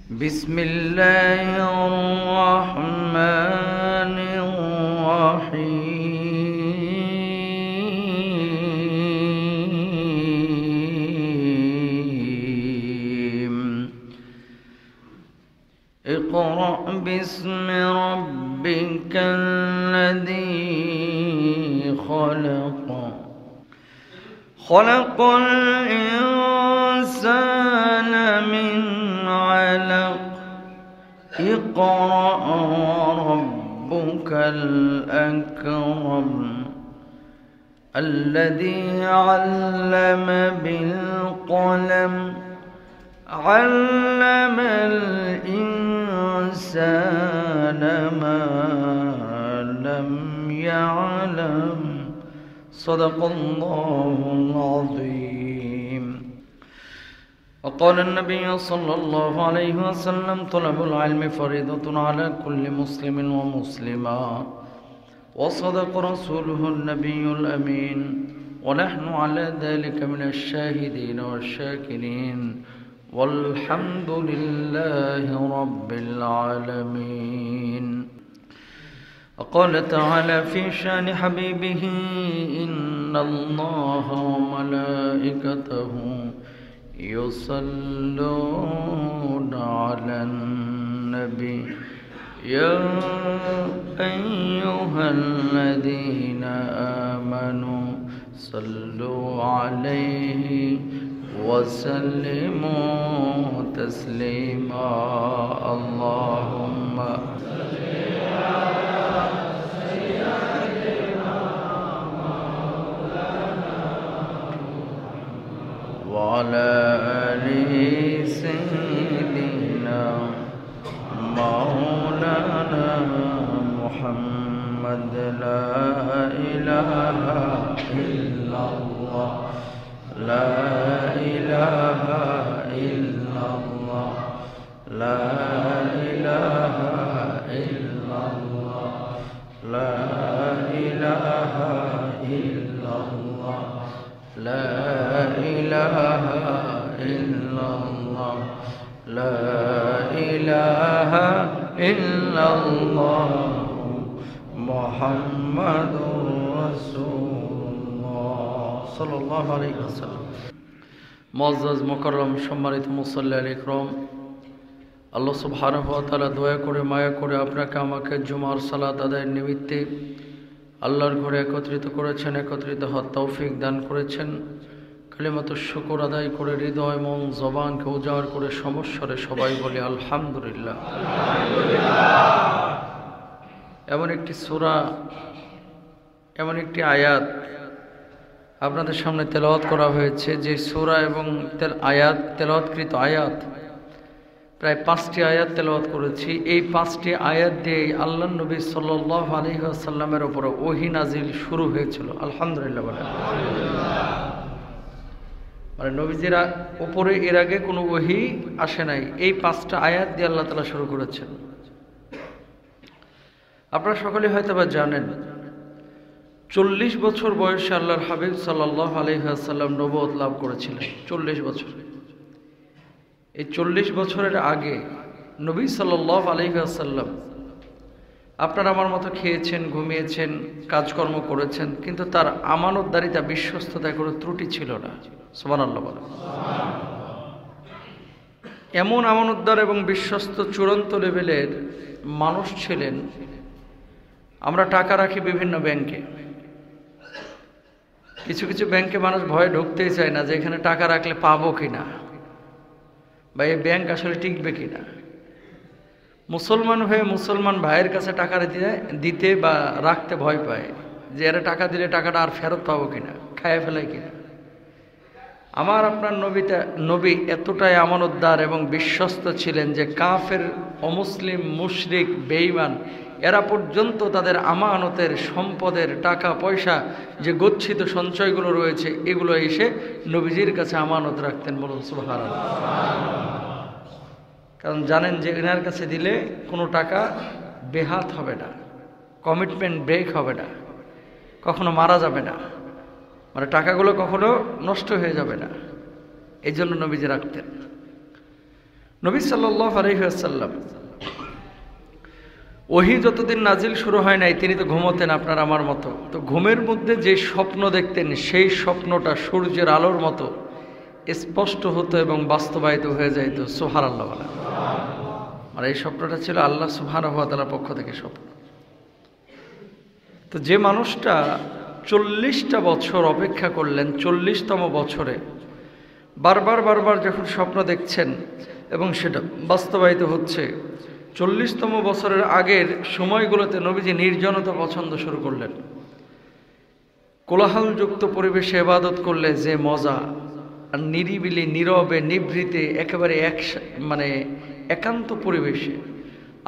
بسم الله الرحمن الرحيم اقرأ باسم ربك الذي خلق خلق الإنسان من علق اقرأ ربك الأكرم الذي علم بالقلم علم الإنسان ما لم يعلم صدق الله العظيم. وقال النبي صلى الله عليه وسلم طلب العلم فريضة على كل مسلم ومسلمة وصدق رسوله النبي الأمين ونحن على ذلك من الشاهدين والشاكرين والحمد لله رب العالمين. وقال تعالى في شان حبيبه إن الله وملائكته يصلون على النبي يا أيها الذين آمنوا صلوا عليه وسلموا تسليما اللهم وعلى آله سيدنا مولانا محمد لا إله إلا الله لا إله إلا الله لا إله إلا الله لا إله إلا الله لا إله إلا الله لا إله إلا الله محمد رسول الله صلى الله عليه وسلم. মুআজ্জাজ মুকাররম সম্মানিত মুসল্লি আল-ইকরাম, আল্লাহ সুবহানাহু ওয়া তাআলা দয়া করে মায়া করে আপনাকে আমাকে জুমার সালাত আদায়ের নিমিত্তে আল্লাহর ঘরে একত্রিত করেছেন, একত্রিত হওয়ার তৌফিক দান করেছেন। কালিমাত শুকর আদায় করে হৃদয় মন জবানকে উজাড় করে সমস্বরে সবাই বলি আলহামদুলিল্লাহ। এমন একটি সূরা, এমন একটি আয়াত আপনাদের সামনে তেলাওয়াত করা হয়েছে, যে সূরা এবং আয়াত তেলাওয়াতকৃত আয়াত প্রায় 5টি আয়াত তেলাওয়াত করেছি। এই 5টি আয়াত দিয়ে আল্লাহর নবী সাল্লাল্লাহু আলাইহি ওয়াসাল্লামের উপরে ওহী নাজিল শুরু হয়েছিল। আলহামদুলিল্লাহ বলেন। মানে নবীজির উপরে এর আগে কোনো ওহী আসে নাই, এই 5টা আয়াত দিয়ে আল্লাহ তাআলা শুরু করেছেন। আপনারা সকলে হয়তো বা জানেন 40 বছর বয়সে আল্লাহর হাবিব সাল্লাল্লাহু আলাইহি ওয়াসাল্লাম নবুয়ত লাভ করেছিলেন। 40 বছর। এই 40 বছরের আগে নবী সাল্লাল্লাহু আলাইহি ওয়াসাল্লাম আপনারা আমার মতো খেয়েছেন, ঘুমিয়েছেন, কাজকর্ম করেছেন, কিন্তু তার আমানতদারিতা, বিশ্বস্ততায় কোনো ত্রুটি ছিল না। সুবহানাল্লাহ বলেন। এমন আমানতদার এবং বিশ্বস্ত চূড়ান্ত লেভেলের মানুষ ছিলেন। আমরা টাকা রাখি বিভিন্ন ব্যাংকে, কিছু কিছু ব্যাংকে মানুষ ভয়ে ঢুকতেই চায় না যে এখানে টাকা রাখলে পাবো কিনা, বা এই ব্যাংক আসলে টিকবে কিনা। মুসলমান হয়ে মুসলমান ভাইয়ের কাছে টাকা দিতে বা রাখতে ভয় পায় যে এরা টাকা দিলে টাকাটা আর ফেরত পাবো কিনা, খায় ফেলায় কিনা। আমার আপনার নবী এতটাই আমানতদার এবং বিশ্বস্ত ছিলেন যে কাফের, অমুসলিম, মুশরিক, বেঈমান এরা পর্যন্ত তাদের আমানতের সম্পদের টাকা পয়সা, যে গচ্ছিত সঞ্চয়গুলো রয়েছে, এগুলো এসে নবীজির কাছে আমানত রাখতেন। বলুন সুবহানাল্লাহ। কারণ জানেন যে এনার কাছে দিলে কোনো টাকা বেহাত হবে না, কমিটমেন্ট ব্রেক হবে না, কখনো মারা যাবে না, মানে টাকাগুলো কখনো নষ্ট হয়ে যাবে না। এই জন্য নবীজি রাখতেন। নবী সাল্লাল্লাহু আলাইহি ওয়াসাল্লাম ওহী যতদিন নাজিল শুরু হয় নাই তিনি তো ঘুমোতেন আপনার আমার মতো। তো ঘুমের মধ্যে যে স্বপ্ন দেখতেন সেই স্বপ্নটা সূর্যের আলোর মতো স্পষ্ট হতো এবং বাস্তবায়িত হয়ে যাইত। সুবহানাল্লাহ বলা। আর এই স্বপ্নটা ছিল আল্লাহ সুবহানাহু ওয়া তাআলার পক্ষ থেকে স্বপ্ন। তো যে মানুষটা 40টা বছর অপেক্ষা করলেন, 40তম বছরে বারবার যখন স্বপ্ন দেখছেন এবং সেটা বাস্তবায়িত হচ্ছে, 40তম বছরের আগের সময়গুলোতে নবীজি নির্জনতা পছন্দ শুরু করলেন। কোলাহলযুক্ত পরিবেশে ইবাদত করলে যে মজা, আর নিরিবিলি নীরবে নিভৃতে একেবারে একান্ত পরিবেশে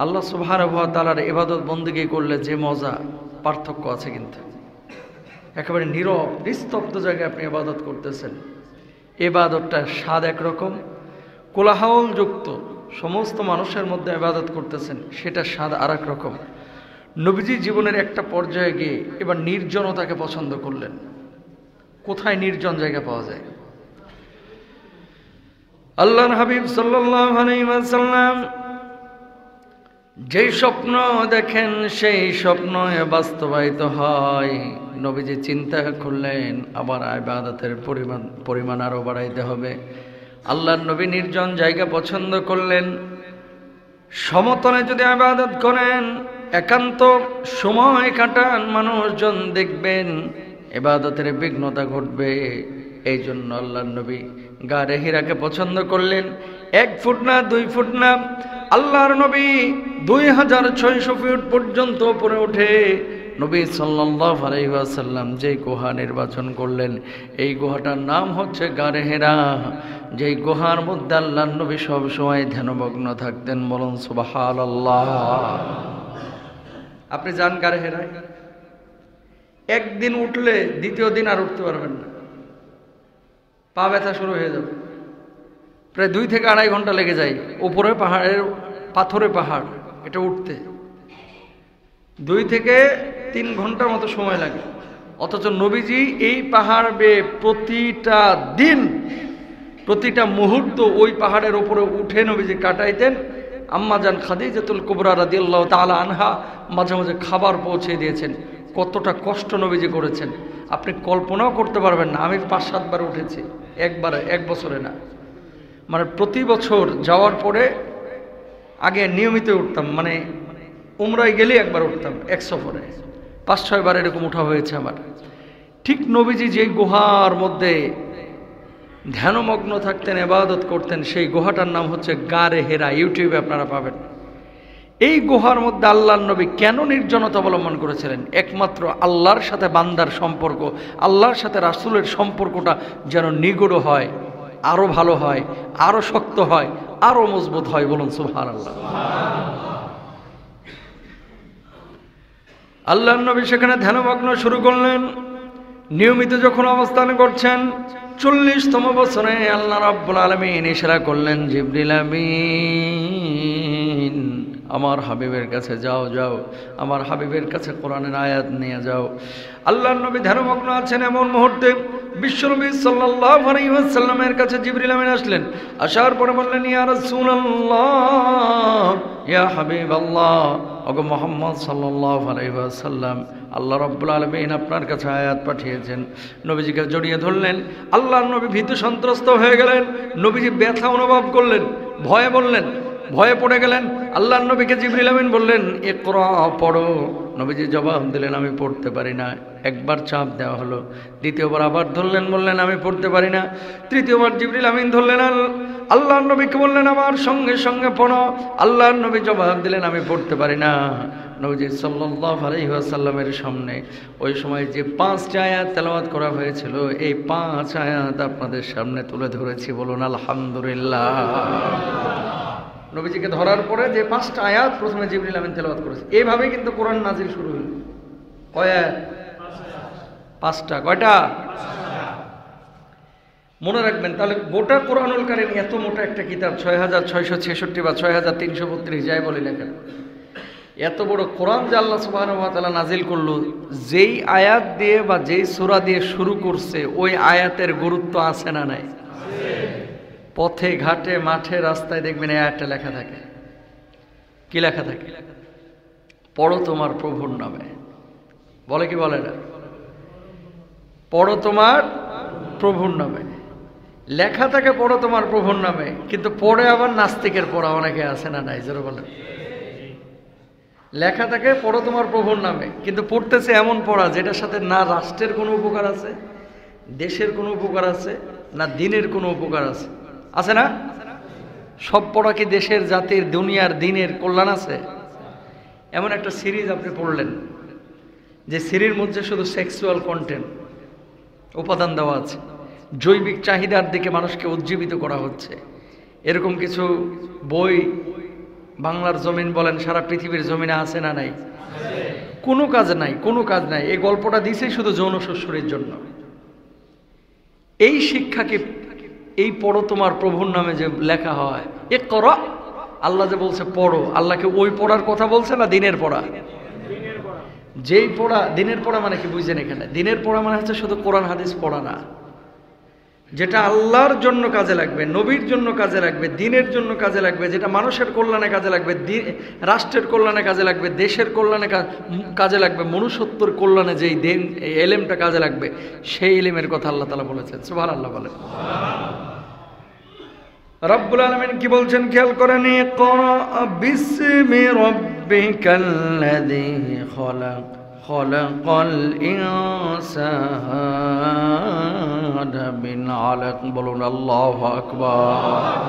আল্লাহ সুবহানাহু ওয়া তাআলার ইবাদত বন্দেগী করলে যে মজা, পার্থক্য আছে। কিন্তু একেবারে নীরব নিস্তব্ধ জায়গায় আপনি ইবাদত করতেছেন, ইবাদতটার স্বাদ একরকম, কোলাহলযুক্ত সমস্ত মানুষের মধ্যে ইবাদত করতেছেন, সেটা স্বাদ আর এক রকম। নবীজি জীবনের একটা পর্যায়ে গিয়ে এবার নির্জনতাকে পছন্দ করলেন। কোথায় নির্জন জায়গা পাওয়া যায়? আল্লাহর হাবিব সাল্লাল্লাহু আলাইহি ওয়াসাল্লাম যেই স্বপ্ন দেখেন সেই স্বপ্ন বাস্তবায়িত হয়। নবীজি চিন্তা করলেন আবার ইবাদতের পরিমাণ আরো বাড়াইতে হবে। আল্লাহর নবী নির্জন জায়গা পছন্দ করলেন। সমতলে যদি ইবাদত করেন, একান্ত সময় কাটান, মানুষজন দেখবেন, ইবাদতের বিঘ্নতা ঘটবে। এই জন্য আল্লাহর নবী গারে হিরাকে পছন্দ করলেন। 1 ফুট না 2 ফুট না, আল্লাহর নবী 2600 ফিট পর্যন্ত উপরে উঠে নবী সাল্লাল্লাহু আলাইহি ওয়াসাল্লাম যে গুহা নির্বাচন করলেন, এই গুহাটার নাম হচ্ছে গারে হেরা। যেই গুহার মধ্যে আল্লাহর নবী সব সময় ধ্যানমগ্ন থাকতেন। বলুন সুবহানাল্লাহ। আপনি যান গারে হেরায়, একদিন উঠলে দ্বিতীয় দিন আর উঠতে পারবেন না, পা ব্যথা শুরু হয়ে যাবে। প্রায় 2 থেকে 2.5 ঘন্টা লেগে যায়। উপরে পাহাড়ের পাথরে পাহাড়, এটা উঠতে 2 থেকে 3 ঘন্টার মতো সময় লাগে। অথচ নবীজি এই পাহাড় বেয়ে প্রতিটা দিন, প্রতিটা মুহূর্ত ওই পাহাড়ের উপরে উঠে নবীজি কাটাইতেন। আম্মা জান খাদিজাতুল কুবরা রাদিয়াল্লাহু তাআলা আনহা মাঝে মাঝে খাবার পৌঁছে দিয়েছেন। কতটা কষ্ট নবীজি করেছেন আপনি কল্পনাও করতে পারবেন না। আমি 5-7 বার উঠেছি, একবারে, 1 বছরে না। মানে প্রতি বছর যাওয়ার পরে আগে নিয়মিত উঠতাম, মানে উমরায় গেলে একবার উঠতাম, 1 সফরে 5-6 বার এরকম উঠা হয়েছে আমার। ঠিক নবীজি যে গুহার মধ্যে ধ্যানমগ্ন থাকতেন, ইবাদত করতেন, সেই গুহাটার নাম হচ্ছে গারে হেরা। ইউটিউবে আপনারা পাবেন। এই গুহার মধ্যে আল্লাহর নবী কেন নির্জনতা অবলম্বন করেছিলেন? একমাত্র আল্লাহর সাথে বান্দার সম্পর্ক, আল্লাহর সাথে রাসূলের সম্পর্কটা যেন নিগুড় হয়, আরো ভালো হয়, আরো শক্ত হয়, আরো মজবুত হয়। বলুন সুবহানাল্লাহ। আল্লাহর নবী সেখানে ধ্যানমগ্ন শুরু করলেন। নিয়মিত যখন অবস্থান করছেন, 40তম বছরে আল্লাহ রাব্বুল আলামিন ইশারা করলেন, জিবরিল আমিন আমার হাবিবের কাছে যাও, আমার হাবিবের কাছে কোরআনের আয়াত নিয়ে যাও। আল্লাহর নবী ধ্যানমগ্ন আছেন, এমন মুহূর্তে বিশ্বনবী সাল্লাল্লাহু আলাইহি ওয়াসাল্লামের কাছে জিবরিল আমিন আসলেন। আসার পরে বললেন, ইয়া রাসূলুল্লাহ, ইয়া হাবিবাল্লাহ, ওগো মুহাম্মদ সাল্লাল্লাহু আলাইহি ওয়াসাল্লাম, আল্লাহ রাব্বুল আলামিন আপনার কাছে আয়াত পাঠিয়েছেন। নবীজিকে জড়িয়ে ধরলেন। আল্লাহর নবী ভীত সন্ত্রস্ত হয়ে গেলেন। নবীজি ব্যথা অনুভব করলেন, ভয়ে পড়ে গেলেন। আল্লাহর নবীকে জিবরিল আমিন বললেন, ইকরা, পড়ো। নবীজি জবাব দিলেন, আমি পড়তে পারি না। একবার চাপ দেওয়া হলো, দ্বিতীয়বার আবার ধরলেন, বললেন আমি পড়তে পারি না। তৃতীয়বার জিবরিল আমিন ধরলেন, আল্লাহর নবীকে বললেন আমার সঙ্গে সঙ্গে পড়ো। আল্লাহর নবী জবাব দিলেন, আমি পড়তে পারি না। নবীজি সাল্লাল্লাহু আলাইহি ওয়াসাল্লামের সামনে ওই সময় যে 5টি আয়াত তেলাওয়াত করা হয়েছিল, এই 5 আয়াত আপনাদের সামনে তুলে ধরেছি। বলুন আলহামদুলিল্লাহ। নবীজিকে ধরার পরে যে 5টা আয়াত প্রথমে জিবরিল আমিন তেলাওয়াত করেছে, এইভাবেই কিন্তু কোরআন নাজিল শুরু হলো। কয় আয়াত? 5টা। কয়টা? মনে রাখবেন। তাহলে গোটা কোরআনুল কারীম এত মোটা একটা কিতাব, 6666 বা 6332 যাই বলি না কেন, এত বড় কোরআন যে আল্লাহ সুবহানাহু ওয়া তাআলা নাজিল করলো, যেই আয়াত দিয়ে বা যেই সূরা দিয়ে শুরু করছে ওই আয়াতের গুরুত্ব আছে না নাই? পথে ঘাটে মাঠে রাস্তায় দেখবেন একটা লেখা থাকে। কি লেখা থাকে? পড়ো তোমার প্রভুর নামে। বলে কি বলে না? পড়ো তোমার প্রভুর নামে লেখা থাকে, পড়ো তোমার প্রভুর নামে, কিন্তু পড়ে আবার নাস্তিকের পড়া অনেকে আছে না নাই? জোরে বলেন। লেখা থাকে পড়ো তোমার প্রভুর নামে, কিন্তু পড়তেছে এমন পড়া যেটার সাথে না রাষ্ট্রের কোনো উপকার আছে, দেশের কোনো উপকার আছে, না দিনের কোনো উপকার আছে। আছে না? সব পড়া কি দেশের, জাতির, দুনিয়ার, দিনের কল্যাণ আছে? এমন একটা সিরিজ আপনি পড়লেন যে সিরিজের মধ্যে শুধু সেক্সুয়াল কন্টেন্ট উপাদান দেওয়া আছে, জৈবিক চাহিদার দিকে মানুষকে উজ্জীবিত করা হচ্ছে। এরকম কিছু বই বাংলার জমিন বলেন সারা পৃথিবীর জমিনে আছে না নাই? কোনো কাজ নাই, কোনো কাজ নাই। এই গল্পটা দিছে শুধু যৌন শ্বশুরের জন্য। এই শিক্ষাকে, এই পড়ো তোমার প্রভুর নামে যে লেখা হয়, এ করো, আল্লাহ যে বলছে পড়ো, আল্লাহকে ওই পড়ার কথা বলছে না দিনের পড়া? যেই পড়া, দিনের পড়া মানে কি বুঝছেন এখানে? দিনের পড়া মানে হচ্ছে শুধু কোরআন হাদিস পড়া না, যেটা আল্লাহর জন্য কাজে লাগবে, নবীর জন্য কাজে লাগবে, দিনের জন্য কাজে লাগবে, যেটা মানুষের কল্যাণে কাজে লাগবে, রাষ্ট্রের কল্যাণে কাজে লাগবে, দেশের কল্যাণে কাজে লাগবে, মনুষ্যত্বর কল্যাণে যেই দিন এই এলেমটা কাজে লাগবে, সেই এলেমের কথা আল্লাহ তাআলা বলেছেন। সুবহানাল্লাহ বলেন। রব্বুল আলামিন কি বলছেন খেয়াল করেন, ইকরা বিসমি রাব্বিকাল্লাযী খলাক খলাকাল ইনসানা মিন আলাক। বলুন আল্লাহু আকবার।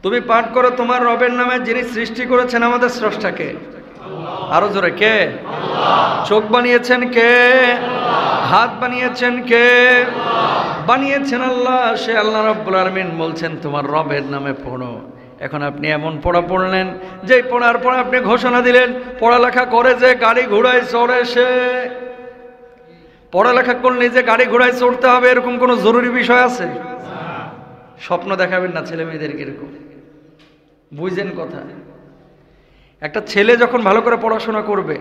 তুমি পাঠ করো তোমার রবের নামে, যিনি সৃষ্টি করেছেন আমাদের স্রষ্টাকে। আরো জোরে, কে? চোখ বানিয়েছেন কে? হাত বানিয়েছেন কে? বানিয়েছেন আল্লাহ। সে আল্লাহ রাব্বুল আলামিন বলছেন তোমার রবের নামে পড়ো। এখন আপনি এমন পড়া পড়লেন যে পড়ার পর আপনি ঘোষণা দিলেন পড়ালেখা করে যে গাড়ি ঘোড়ায় চড়ে, সে পড়ালেখা করলে যে গাড়ি ঘোড়ায় চড়তে হবে এরকম কোনো জরুরি বিষয় আছে? স্বপ্ন দেখাবেন না ছেলে মেয়েদেরকে এরকম, বুঝছেন কথা? একটা ছেলে যখন ভালো করে পড়াশোনা করবে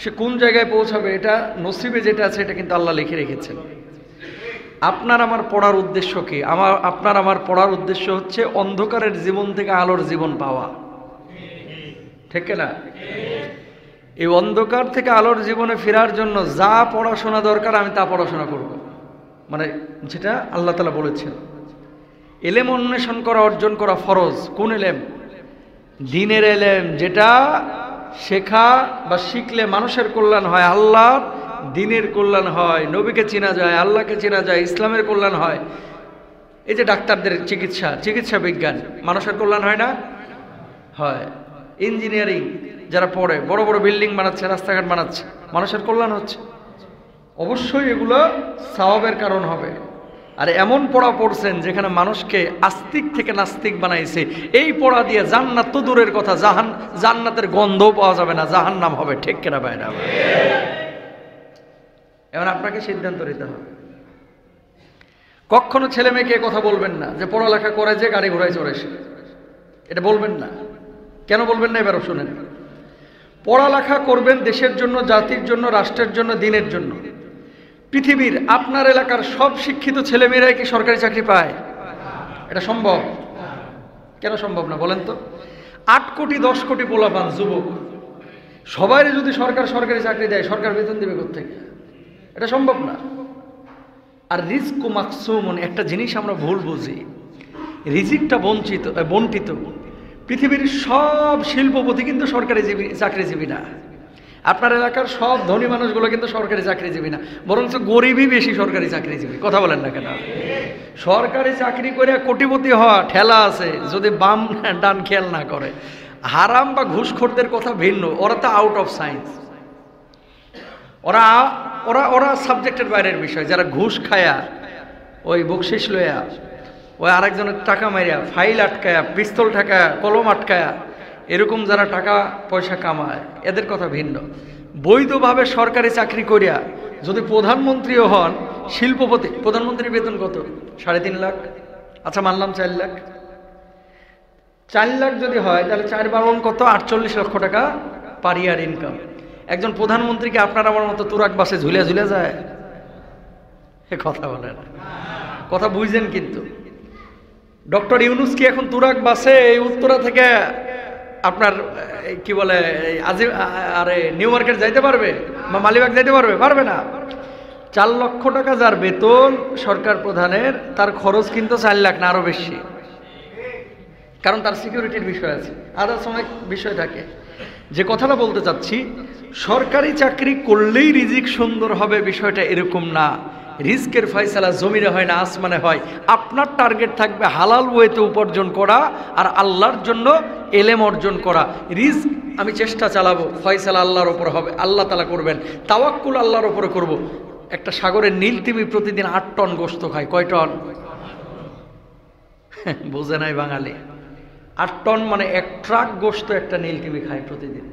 সে কোন জায়গায় পৌঁছাবে এটা নসিবে যেটা আছে এটা কিন্তু আল্লাহ লিখে রেখেছেন। আপনার আমার পড়ার উদ্দেশ্য কি? আপনার আমার পড়ার উদ্দেশ্য হচ্ছে অন্ধকারের জীবন থেকে আলোর জীবন পাওয়া, ঠিক না? এই অন্ধকার থেকে আলোর জীবনে ফেরার জন্য যা পড়াশোনা দরকার আমি তা পড়াশোনা করব, মানে যেটা আল্লাহ তাআলা বলেছেন। এলেম অন্বেষণ করা, অর্জন করা ফরজ। কোন এলেম? দ্বীনের এলেম, যেটা শেখা বা শিখলে মানুষের কল্যাণ হয়, আল্লাহর দ্বীনের কল্যাণ হয়, নবীকে চেনা যায়, আল্লাহকে চেনা যায়, ইসলামের কল্যাণ হয়। এই যে ডাক্তারদের চিকিৎসা বিজ্ঞান, মানুষের কল্যাণ হয় না? হয়। ইঞ্জিনিয়ারিং যারা পড়ে, বড় বড় বিল্ডিং বানাচ্ছে, রাস্তাঘাট বানাচ্ছে, মানুষের কল্যাণ হচ্ছে। অবশ্যই এগুলো সওয়াবের কারণ হবে। আর এমন পড়া পড়ছেন যেখানে মানুষকে আস্তিক থেকে নাস্তিক বানাইছে, এই পড়া দিয়ে জান্নাত তো দূরের কথা, জান্নাতের গন্ধও পাওয়া যাবে না, জাহান্নাম হবে। ঠিক কিনা ভাইরা? এবার আপনাকে সিদ্ধান্ত নিতে হবে। কখনো ছেলে মেয়েকে কথা বলবেন না যে পড়ালেখা করে যে গাড়ি ঘোড়ায় চড়ে সে, এটা বলবেন না। কেন বলবেন না এবারও শুনেন। পড়ালেখা করবেন দেশের জন্য, জাতির জন্য, রাষ্ট্রের জন্য, দিনের জন্য। পৃথিবীর আপনার এলাকার সব শিক্ষিত ছেলেমেয়েরাই কি সরকারি চাকরি পায়? এটা সম্ভব? কেন সম্ভব না বলেন তো? 8 কোটি 10 কোটি পোলাপান যুবক, সবাই যদি সরকারি চাকরি দেয়, সরকার বেতন দেবে কোত্থেকে? এটা সম্ভব না। আর রিজকু মাকসুমুন, একটা জিনিস আমরা ভুল বুঝি, রিজিকটা বন্টিত। পৃথিবীর সব শিল্পপতি কিন্তু সরকারি চাকরিজীবী না। আপনার এলাকার সব ধনী মানুষগুলো কিন্তু সরকারি চাকরিজীবী না, বরঞ্চ গরিবই বেশি সরকারি চাকরিজীবী। কথা বলেন না কেন? সরকারি চাকরি করে কোটিপতি হওয়া ঠেলা আছে যদি বাম ডান খেয়াল না করে। হারাম বা ঘুষখোরদের কথা ভিন্ন, ওরা তো আউট অফ সায়েন্স, ওরা ওরা ওরা সাবজেক্টের বাইরের বিষয়। যারা ঘুষ খায়া, ওই বকশিস লইয়া, ওই আরেকজনের টাকা মারিয়া, ফাইল আটকায়া, পিস্তল ঠাকায়া, কলম আটকায়া, এরকম যারা টাকা পয়সা কামায় এদের কথা ভিন্ন। বৈধভাবে সরকারি চাকরি করিয়া যদি প্রধানমন্ত্রীও হন, শিল্পপতি, প্রধানমন্ত্রীর বেতন কত? 3.5 লাখ। আচ্ছা মানলাম 4 লাখ। 4 লাখ যদি হয় তাহলে 4 বারণ কত? 48 লক্ষ টাকা পার ইয়ার ইনকাম। একজন প্রধানমন্ত্রীকে আপনার আমার মতো তুরাক বাসে ঝুলে যায়? এ কথা বলেন, কথা বুঝছেন কিন্তু। ডক্টর ইউনুস কি এখন তুরাগ বাসে এই উত্তরা থেকে আপনার কি বলে আরে নিউ মার্কেট যাইতে পারবে বা মালিবাগ যাইতে পারবে? পারবে না। 4 লক্ষ টাকা যার বেতন সরকার প্রধানের, তার খরচ কিন্তু 4 লাখ না আরো বেশি, কারণ তার সিকিউরিটির বিষয় আছে, আদার্স অনেক বিষয় থাকে। যে কথাটা বলতে চাচ্ছি, সরকারি চাকরি করলেই রিজিক সুন্দর হবে বিষয়টা এরকম না। রিস্কের ফয়সালা জমিনে হয় না, আসমানে হয়। আপনার টার্গেট থাকবে হালাল ওয়েতে উপার্জন করা আর আল্লাহর জন্য এলেম অর্জন করা। রিস্ক আমি চেষ্টা চালাবো, ফয়সালা আল্লাহর ওপর হবে, আল্লাহ তাআলা করবেন। তাওয়াক্কুল আল্লাহর ওপরে করব। একটা সাগরের নীল তিমি প্রতিদিন 8 টন গোশত খায়। কয় টন? বোঝে নাই বাঙালি। 8 টন মানে 1 ট্রাক গোশত একটা নীল তিমি খায় প্রতিদিন।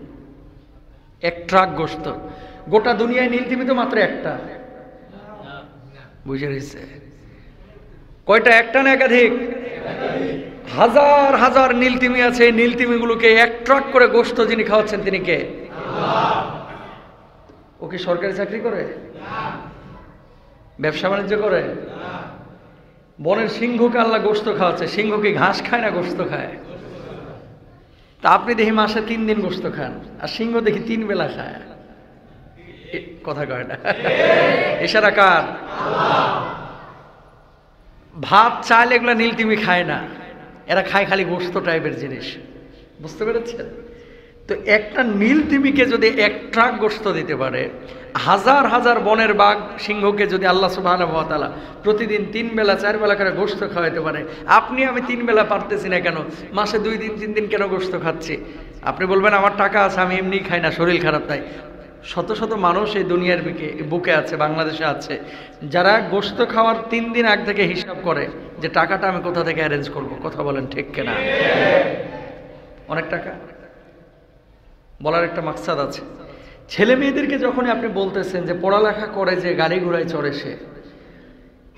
1 ট্রাক গোশত। গোটা দুনিয়ায় নীল তিমি তো মাত্র একটা। বুঝে রয়েছে? কয়টা? একটা না একাধিক? হাজার হাজার নীল তিমি আছে। এই নীল তিমিগুলোকে 1 ট্রাক করে গোশত যিনি খাওয়াচ্ছেন তিনি কে? ও কি সরকারি চাকরি করে? ব্যবসা বাণিজ্য করে? বনের সিংহকে আল্লাহ গোশত খাওয়াচ্ছে। সিংহ কি ঘাস খায় না গোশত খায়? তা আপনি দেখি মাসে 3 দিন গোশত খান, আর সিংহ দেখি 3 বেলা খায়। কথা কয় না? ইশারা কার? ভাত চাল এগুলো নীল তিমি খায় না, এরা খায় খালি গোশত টাইপের জিনিস। বুঝতে পেরেছেন? তো একটা নীল তিমিকে যদি 1 ট্রাক গোশত দিতে পারে, হাজার হাজার বনের বাঘ সিংহকে যদি আল্লাহ সুবহানাহু ওয়া তাআলা প্রতিদিন 3 বেলা 4 বেলা করে গোশত খাওয়াইতে পারে, আপনি আমি 3 বেলা পারতেছি না কেন? মাসে 2 দিন 3 দিন কেন গোশত খাচ্ছি? আপনি বলবেন আমার টাকা আছে, আমি এমনি খাই না, শরীর খারাপ তাই। শত শত মানুষ এই দুনিয়ার বুকে আছে, বাংলাদেশে আছে, যারা গোশত খাওয়ার 3 দিন আগ থেকে হিসাব করে যে টাকাটা আমি কোথা থেকে অ্যারেঞ্জ করব। কথা বলেন ঠিক কিনা? অনেক টাকা। বলার একটা মাকসাদ আছে। ছেলে মেয়েদেরকে যখনই আপনি বলতেছেন যে পড়ালেখা করে যে গাড়ি ঘোড়ায় চড়ে, সে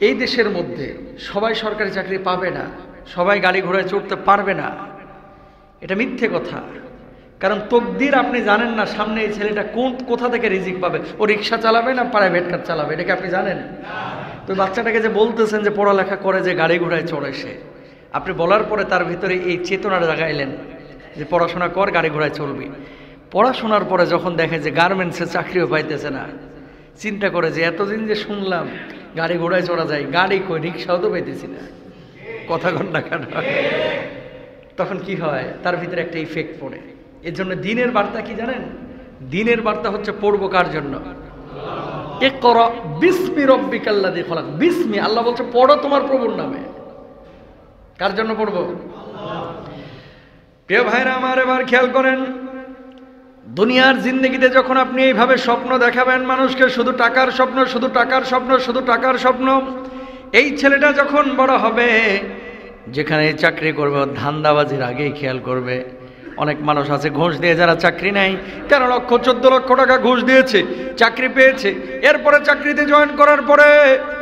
এই দেশের মধ্যে সবাই সরকারি চাকরি পাবে না, সবাই গাড়ি ঘোড়ায় চড়তে পারবে না, এটা মিথ্যে কথা। কারণ তকদির আপনি জানেন না সামনে এই ছেলেটা কোথা থেকে রিজিক পাবে। ও রিক্সা চালাবে না প্রাইভেট কার চালাবে, এটাকে আপনি জানেন? তো বাচ্চাটাকে যে বলতেছেন যে পড়ালেখা করে যে গাড়ি ঘোড়ায় চড়ে, সে আপনি বলার পরে তার ভিতরে এই চেতনাটা জাগাইলেন যে পড়াশোনা কর, গাড়ি ঘোড়ায় চলবি। পড়াশোনার পরে যখন দেখে যে গার্মেন্টসে চাকরিও পাইতেছে না, চিন্তা করে যে এতদিন যে শুনলাম গাড়ি ঘোড়ায় চড়া যায়, গাড়ি কই, রিক্সাও তো পাইতেছি না। কথা কন না কেন? তখন কি হয়? তার ভিতরে একটা ইফেক্ট পড়ে। এর জন্য দিনের বার্তা কি জানেন? দিনের বার্তা হচ্ছে পড়বো কার জন্য? ইকরা বিসমি রাব্বিকাল্লাযী খলাক। বিসমি, আল্লাহ বলছে পড়ো তোমার প্রভুর নামে। কার জন্য পড়বো? প্রিয় ভাইরা আমার, এবার খেয়াল করেন, দুনিয়ার জিন্দেগিতে যখন আপনি এইভাবে স্বপ্ন দেখাবেন মানুষকে, শুধু টাকার স্বপ্ন, শুধু টাকার স্বপ্ন, শুধু টাকার স্বপ্ন, এই ছেলেটা যখন বড় হবে, যেখানে চাকরি করবে ধান্দাবাজির আগেই খেয়াল করবে। অনেক মানুষ আছে ঘুষ দিয়ে যারা চাকরি নেয়, 13 লক্ষ 14 লক্ষ টাকা ঘুষ দিয়েছে, চাকরি পেয়েছে। এরপরে চাকরিতে জয়েন করার পরে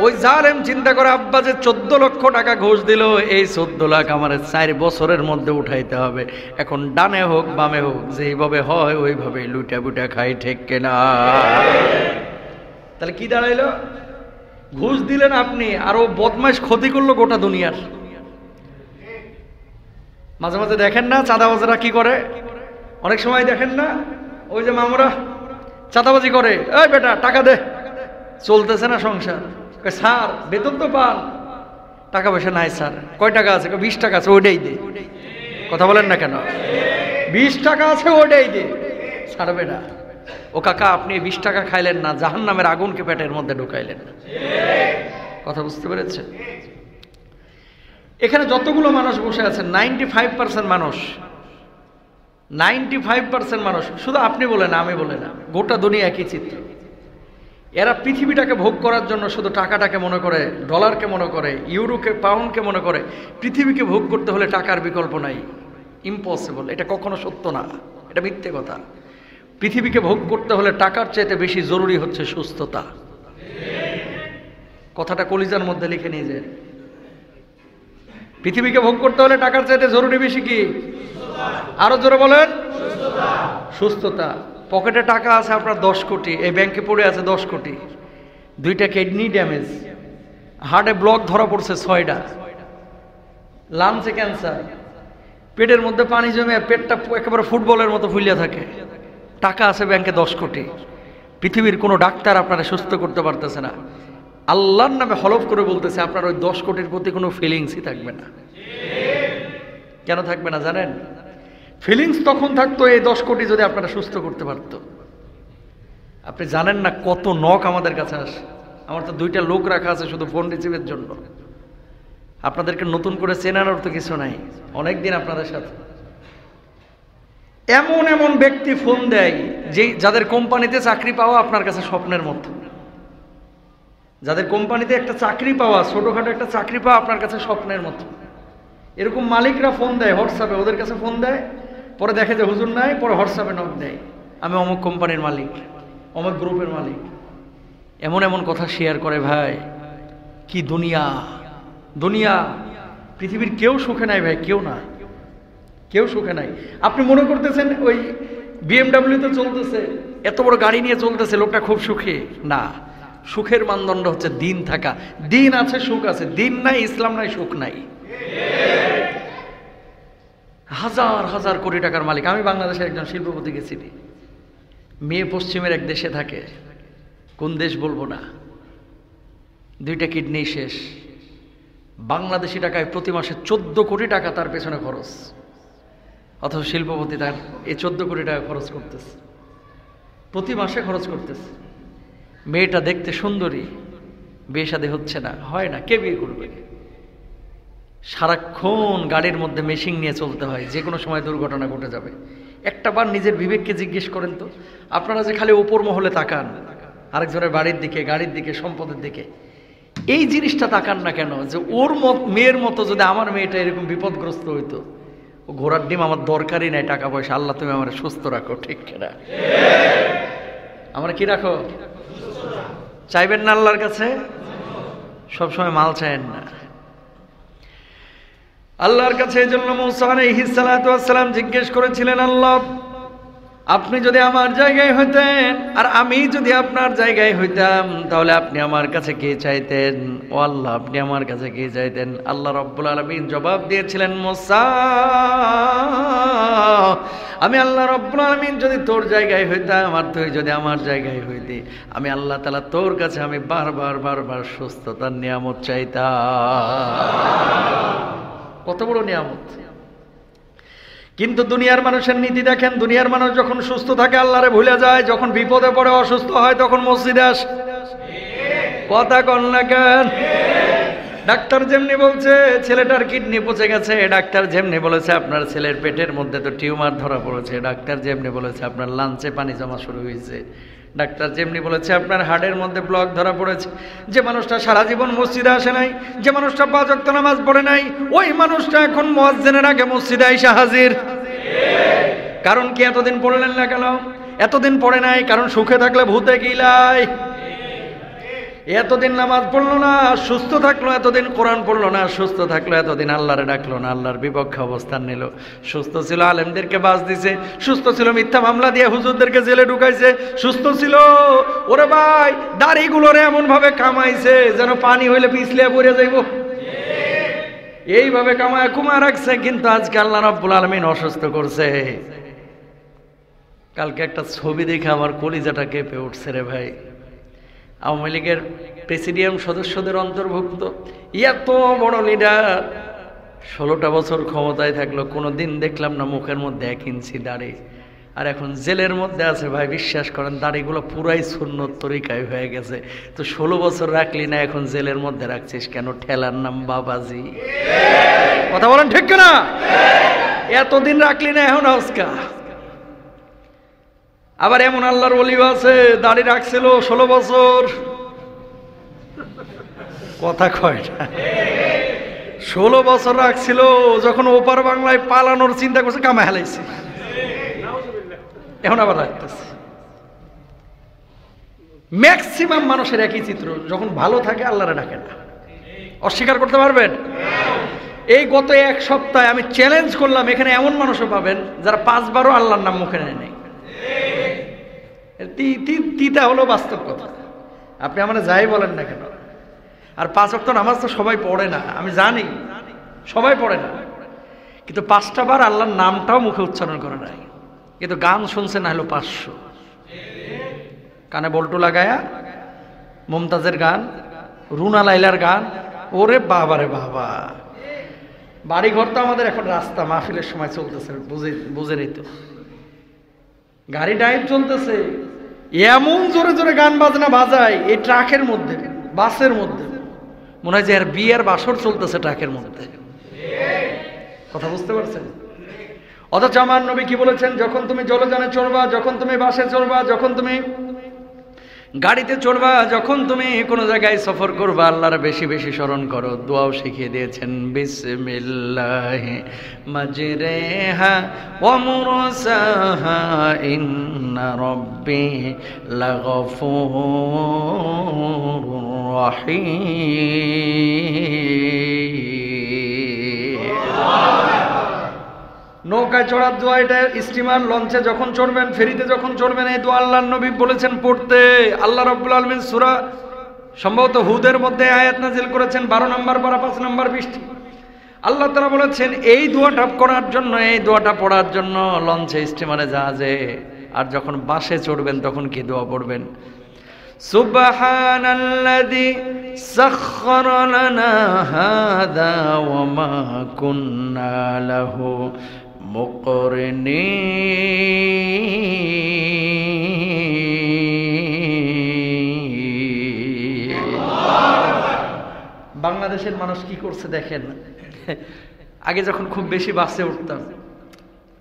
ওই জালেম চিন্তা করে, আব্বা যে 14 লক্ষ টাকা ঘুষ দিল, এই 14 লাখ আমার 4 বছরের মধ্যে উঠাইতে হবে। এখন ডানে হোক বামে হোক, যেইভাবে হয় ওইভাবে লুটা বুটা খাই, ঠিক কিনা? তাহলে কি দাঁড়াইলো? ঘুষ দিলেন আপনি, আরো বদমাইশ ক্ষতি করলো গোটা দুনিয়ার। মাঝে মাঝে দেখেন না চাঁদাবাজরা কি করে? অনেক সময় দেখেন না ওই যে মামুরা চাঁদাবাজি করে, এই বেটা টাকা দে, চলতেছে না সংসার। স্যার বেতন তো পান, টাকা পয়সা নাই স্যার। কয় টাকা আছে? 20 টাকা আছে, ওইটাই দে। কথা বলেন না কেন? 20 টাকা আছে, ওইটাই দে, ছাড়বে না। ও কাকা, আপনি 20 টাকা খাইলেন না, জাহান্নামের আগুনকে পেটের মধ্যে ঢুকাইলেন। কথা বুঝতে পেরেছে? এখানে যতগুলো মানুষ বসে আছেন, 95% মানুষ, 95% মানুষ, শুধু আপনি বলে না, আমি বলে না, গোটা দুনিয়া একই চিত্র। এরা পৃথিবীটাকে ভোগ করার জন্য শুধু টাকাটাকে মনে করে, ডলারকে মনে করে, ইউরোকে পাউন্ডকে মনে করে। পৃথিবীকে ভোগ করতে হলে টাকার বিকল্প নাই, ইম্পসিবল। এটা কখনো সত্য না, এটা মিথ্যে কথা। পৃথিবীকে ভোগ করতে হলে টাকার চাইতে বেশি জরুরি হচ্ছে সুস্থতা। কথাটা কলিজার মধ্যে লিখে নিয়ে যায়। পৃথিবীকে ভোগ করতে হলে টাকার চাইতে জরুরি বেশি কি? আরো জোরে বলেন, সুস্থতা। পকেটে টাকা আছে আপনার 10 কোটি, এই ব্যাংকে পড়ে আছে 10 কোটি, 2টা কিডনি ড্যামেজ, হার্টে ব্লক ধরা পড়ছে 6টা, লাঞ্চে ক্যান্সার, পেটের মধ্যে পানি জমে পেটটা একেবারে ফুটবলের মতো ফুলিয়া থাকে, টাকা আছে ব্যাংকে 10 কোটি, পৃথিবীর কোনো ডাক্তার আপনারা সুস্থ করতে পারতেছে না। আল্লাহর নামে হলফ করে বলতেছে আপনার ওই 10 কোটির প্রতি কোনো ফিলিংসই থাকবে না। কেন থাকবে না জানেন? ফিলিংস তখন থাকতো এই 10 কোটি যদি আপনারা সুস্থ করতে পারতো। আপনি জানেন না কত নখ আমাদের কাছে আসে। আমার তো 2টা লোক রাখা আছে শুধু ফোন রিসিভের জন্য। আপনাদেরকে নতুন করে চেনানোর তো কিছু নাই, অনেক দিন আপনাদের সাথে। এমন এমন ব্যক্তি ফোন দেয় যাদের কোম্পানিতে চাকরি পাওয়া আপনার কাছে স্বপ্নের মতো। যাদের কোম্পানিতে একটা চাকরি পাওয়া, ছোটখাটো একটা চাকরি পাওয়া আপনার কাছে স্বপ্নের মতো। এরকম মালিকরা ফোন দেয় হোয়াটসঅ্যাপে, ওদের কাছে ফোন দেয়, পরে দেখে যে হুজুর নাই, পরে হোয়াটসঅ্যাপে নক দেয়, আমি অমুক কোম্পানির মালিক, অমুক গ্রুপের মালিক। এমন এমন কথা শেয়ার করে ভাই, কি দুনিয়া! দুনিয়া, পৃথিবীর কেউ সুখে নাই ভাই, কেউ না, কেউ সুখে নাই। আপনি মনে করতেছেন ওই BMW-তে চলতেছে, এত বড় গাড়ি নিয়ে চলতেছে, লোকটা খুব সুখী না। সুখের মানদণ্ড হচ্ছে দিন থাকা। দিন আছে, সুখ আছে। দিন নাই, ইসলাম নাই, সুখ নাই। হাজার হাজার কোটি টাকার মালিক। আমি বাংলাদেশের একজন শিল্পপতি গেছিলি, মেয়ে পশ্চিমের এক দেশে থাকে, কোন দেশ বলবো না, 2টা কিডনি শেষ। বাংলাদেশি টাকায় প্রতি মাসে 14 কোটি টাকা তার পেছনে খরচ, অথচ শিল্পপতি তার এই 14 কোটি টাকা খরচ করতেছে, প্রতি মাসে খরচ করতেছে। মেয়েটা দেখতে সুন্দরী, বিয়ে শাদী হচ্ছে না, হয় না, কে বিয়ে করবে? সারাক্ষণ গাড়ির মধ্যে মেশিন নিয়ে চলতে হয়, যে কোনো সময় দুর্ঘটনা ঘটে যাবে। একটা বার নিজের বিবেককে জিজ্ঞেস করেন তো, আপনারা যে খালি ওপর মহলে তাকান, আরেকজনের বাড়ির দিকে, গাড়ির দিকে, সম্পদের দিকে, এই জিনিসটা তাকান না কেন? যে ওর মেয়ের মতো যদি আমার মেয়েটা এরকম বিপদগ্রস্ত হইতো, ও ঘোড়ার ডিম আমার দরকারই নাই, টাকা পয়সা, আল্লাহ তুমি আমার সুস্থ রাখো, ঠিক কিনা? আমরা কি রাখো? চাইবেন না আল্লাহর কাছে? সবসময় মাল চাইেন না আল্লাহর কাছে। এই জন্য মূসা আলাইহিস সালাতু ওয়াস সালাম জিজ্ঞেস করেছিলেন, আল্লাহ আপনি যদি আমার জায়গায় হইতেন আর আমি যদি আপনার জায়গায় হইতাম, তাহলে আপনি আমার কাছে কি চাইতেন? ও আল্লাহ, আপনি আমার কাছে কি চাইতেন? আল্লাহ রাব্বুল আলামিন জবাব দিয়েছিলেন, মূসা আমি আল্লাহ রাব্বুল আলামিন যদি তোর জায়গায় হইতাম আর তুই যদি আমার জায়গায় হইতি, আমি আল্লাহ তাআলা তোর কাছে আমি বারবার সুস্থতার নিয়ামত চাইতাম। কত বড় নিয়ামত! কিন্তু দুনিয়ার মানুষের নীতি দেখেন, দুনিয়ার মানুষ যখন সুস্থ থাকে আল্লাহরে ভুলে যায়, যখন বিপদে পড়ে অসুস্থ হয় তখন মসজিদে আসে। কথা কন না কেন? ডাক্তার যেমনি বলছে ছেলেটার কিডনি পচে গেছে, ডাক্তার যেমনি বলেছে আপনার ছেলের পেটের মধ্যে তো টিউমার ধরা পড়েছে, ডাক্তার যেমনি বলেছে আপনার লাঞ্চে পানি জমা শুরু হয়েছে, ডাক্তার যেমনি বলেছে আপনার হার্টের মধ্যে ব্লক ধরা পড়েছে। যে মানুষটা সারা জীবন মসজিদে আসে নাই, যে মানুষটা 5 ওয়াক্ত নামাজ পড়ে নাই, ওই মানুষটা এখন মুয়াজ্জিনের আগে মসজিদে আইসা হাজির। কারণ কি? এতদিন পড়লেন না কেন? এতদিন পড়ে নাই কারণ সুখে থাকলে ভূতে গিলায়। এতদিন নামাজ পড়লো না, সুস্থ থাকলো, এতদিন কোরআন পড়লো না, সুস্থ থাকলো, এতদিন আল্লাহরে ডাকলো না, আল্লাহর বিপক্ষে অবস্থান নিল। সুস্থ ছিল আলেমদেরকে বাস দিছে, সুস্থ ছিল মিথ্যা মামলা দিয়ে হুজুরদেরকে জেলে ঢুকাইছে, সুস্থ ছিল ওরে ভাই দাড়িগুলোরে এমন ভাবে কামাইছে যেন পানি হইলে পিছলে পড়ে যাইব, এইভাবে কামায় কুমা রাখছে। কিন্তু আজকে আল্লাহ রাব্বুল আলামিন অসুস্থ করছে। কালকে একটা ছবি দেখে আমার কলিজাটা কেঁপে উঠছে রে ভাই। আওয়ামী লীগের প্রেসিডিয়াম সদস্যদের অন্তর্ভুক্ত এত বড় লিডার, 16টা বছর ক্ষমতায় থাকলো, কোনোদিন দেখলাম না মুখের মধ্যে 1 ইঞ্চি দাড়ি। আর এখন জেলের মধ্যে আছে ভাই, বিশ্বাস করেন দাড়িগুলো পুরাই সুন্নত তরিকায় হয়ে গেছে। তো 16 বছর রাখলি না, এখন জেলের মধ্যে রাখছিস কেন? ঠেলার নাম বাবাজি। কথা বলেন ঠিক না? এতদিন রাখলি না, এখন আজকা। আবার এমন আল্লাহর ওলিও আছে দাড়ি রাখছিল 16 বছর, কথা কয় না, 16 বছর রাখছিল। যখন ওপার বাংলায় পালানোর চিন্তা করছে কামা হেলাইছে, এখন আবার রাখতেছে। ম্যাক্সিমাম মানুষের একই চিত্র, যখন ভালো থাকে আল্লাহরে ডাকে না। অস্বীকার করতে পারবেন? এই গত 1 সপ্তাহে আমি চ্যালেঞ্জ করলাম, এখানে এমন মানুষও পাবেন যারা 5 বারও আল্লাহর নাম মুখে নেয় নাই। তিতা হলো বাস্তব কথা, আপনি আমরা যাই বলেন না কেন। আর 5 ওয়াক্ত নামাজ তো সবাই পড়ে না, আমি জানি সবাই পড়ে না, কিন্তু 5টা বার আল্লাহর নামটাও মুখে উচ্চারণ করে নাই, কিন্তু গান শুনছে না হলো 500। কানে বল্টু লাগায়া মুমতাজের গান, রুনা লাইলার গান, ওরে বাবা রে বাবা। বাড়ি ঘর তো আমাদের এখন রাস্তা, মাহফিলের সময় চলতেছে, বুঝেনই তো, গাড়ি ড্রাইভ চলতেছে, এমন জোরে জোরে গান বাজনা বাজায় এই ট্রাকের মধ্যে, বাসের মধ্যে, মনে হয় যে আর বিয়ের বাসর চলতেছে ট্রাকের মধ্যে। কথা বুঝতে পারছেন? অথচ আমার নবী কি বলেছেন, যখন তুমি জলযানে চড়বা, যখন তুমি বাসে চড়বা, যখন তুমি গাড়িতে চড়বা, যখন তুমি কোনো জায়গায় সফর করবা, আল্লাহর বেশি বেশি স্মরণ করো। দোয়াও শিখিয়ে দিয়েছেন, বিসমিল্লাহি মাজরিহা ওয়া মুরসাহা ইন্না রাব্বি লাগফুরুর রাহিম। নৌকায় চড়ার দোয়া এটা, স্টিমার লঞ্চে যখন চড়বেন, ফেরিতে যখন চড়বেন, এই দোয়া আল্লাহর নবী বলেছেন পড়তে। আল্লাহ রাব্বুল আলামিন সূরা সম্ভবত হুদের মধ্যে আয়াত নাজিল করেছেন 12 নম্বর পারা 5 নম্বর পৃষ্ঠা। আল্লাহ তাআলা বলেছেন এই দোয়াটা করার জন্য, এই দোয়াটা পড়ার জন্য লঞ্চে, স্টিমারে, জাহাজে। আর যখন বাসে চড়বেন তখন কি দোয়া পড়বেন? সুবহানাল্লাযী সাখখারা লানা হাযা ওয়া মা কুন্না লাহু মুকরিনীন। বাংলাদেশের মানুষ কি করছে দেখেন। আগে যখন খুব বেশি বাসে উঠতাম,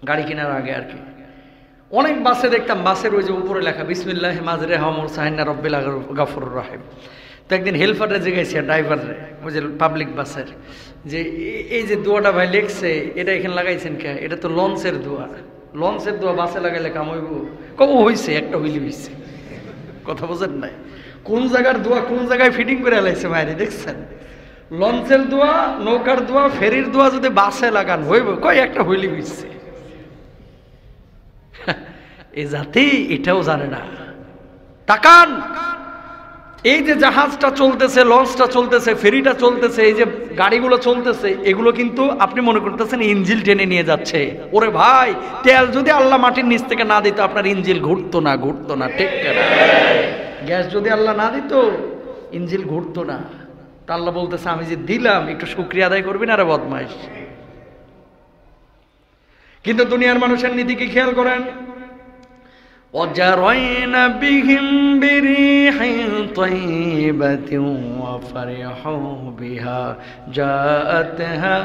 গাড়ি কেনার আগে আর কি, অনেক বাসে দেখতাম, বাসের ওই যে উপরে লেখা বিসমিল্লাহি মাজরিহা ওয়া মুরসাহা ইন্না রাব্বি লাগফুরুর রাহিম। তো একদিন হেল্পারে জিজ্ঞাসি ড্রাইভারে, ওই যে পাবলিক বাসের, যে এই যে দোয়াটা ভাই লিখছে, এটা এখানে লাগাইছেন কে? এটা তো লঞ্চের দোয়া, লঞ্চের দোয়া বাসে লাগাইলে কাম হইব? কব হইছে, একটা হইলে হইছে। কথা বোঝেন নাই? কোন জায়গার দোয়া কোন জায়গায় ফিটিং করে লাইছে বাইরে, দেখছেন? লঞ্চের দোয়া, নৌকার দোয়া, ফেরির দোয়া যদি বাসে লাগান হইব? কয় একটা হইলে হইছে। এ জাতি এটাও জানে না। তাকান, এই যে জাহাজটা চলতেছে, লঞ্চটা চলতেছে, ফেরিটা চলতেছে, এই যে গাড়িগুলো চলতেছে, এগুলো কিন্তু আপনি মনে করতেছেন ইঞ্জিল টেনে নিয়ে যাচ্ছে। ওরে ভাই, তেল যদি আল্লাহ মাটির নিচ থেকে না দিত, আপনার ইঞ্জিল ঘুরতো না, ঘুরতো না। ঠিক না? গ্যাস যদি আল্লাহ না দিত, ইঞ্জিল ঘুরতো না। তা আল্লাহ বলতেছে আমি যে দিলাম, একটু শুকরিয়া আদায় করবি না রে বদমাইশ। কিন্তু দুনিয়ার মানুষের নীতি কি খেয়াল করেন? وجرين بهم بريح طيبة وفرحوا بها جاءتها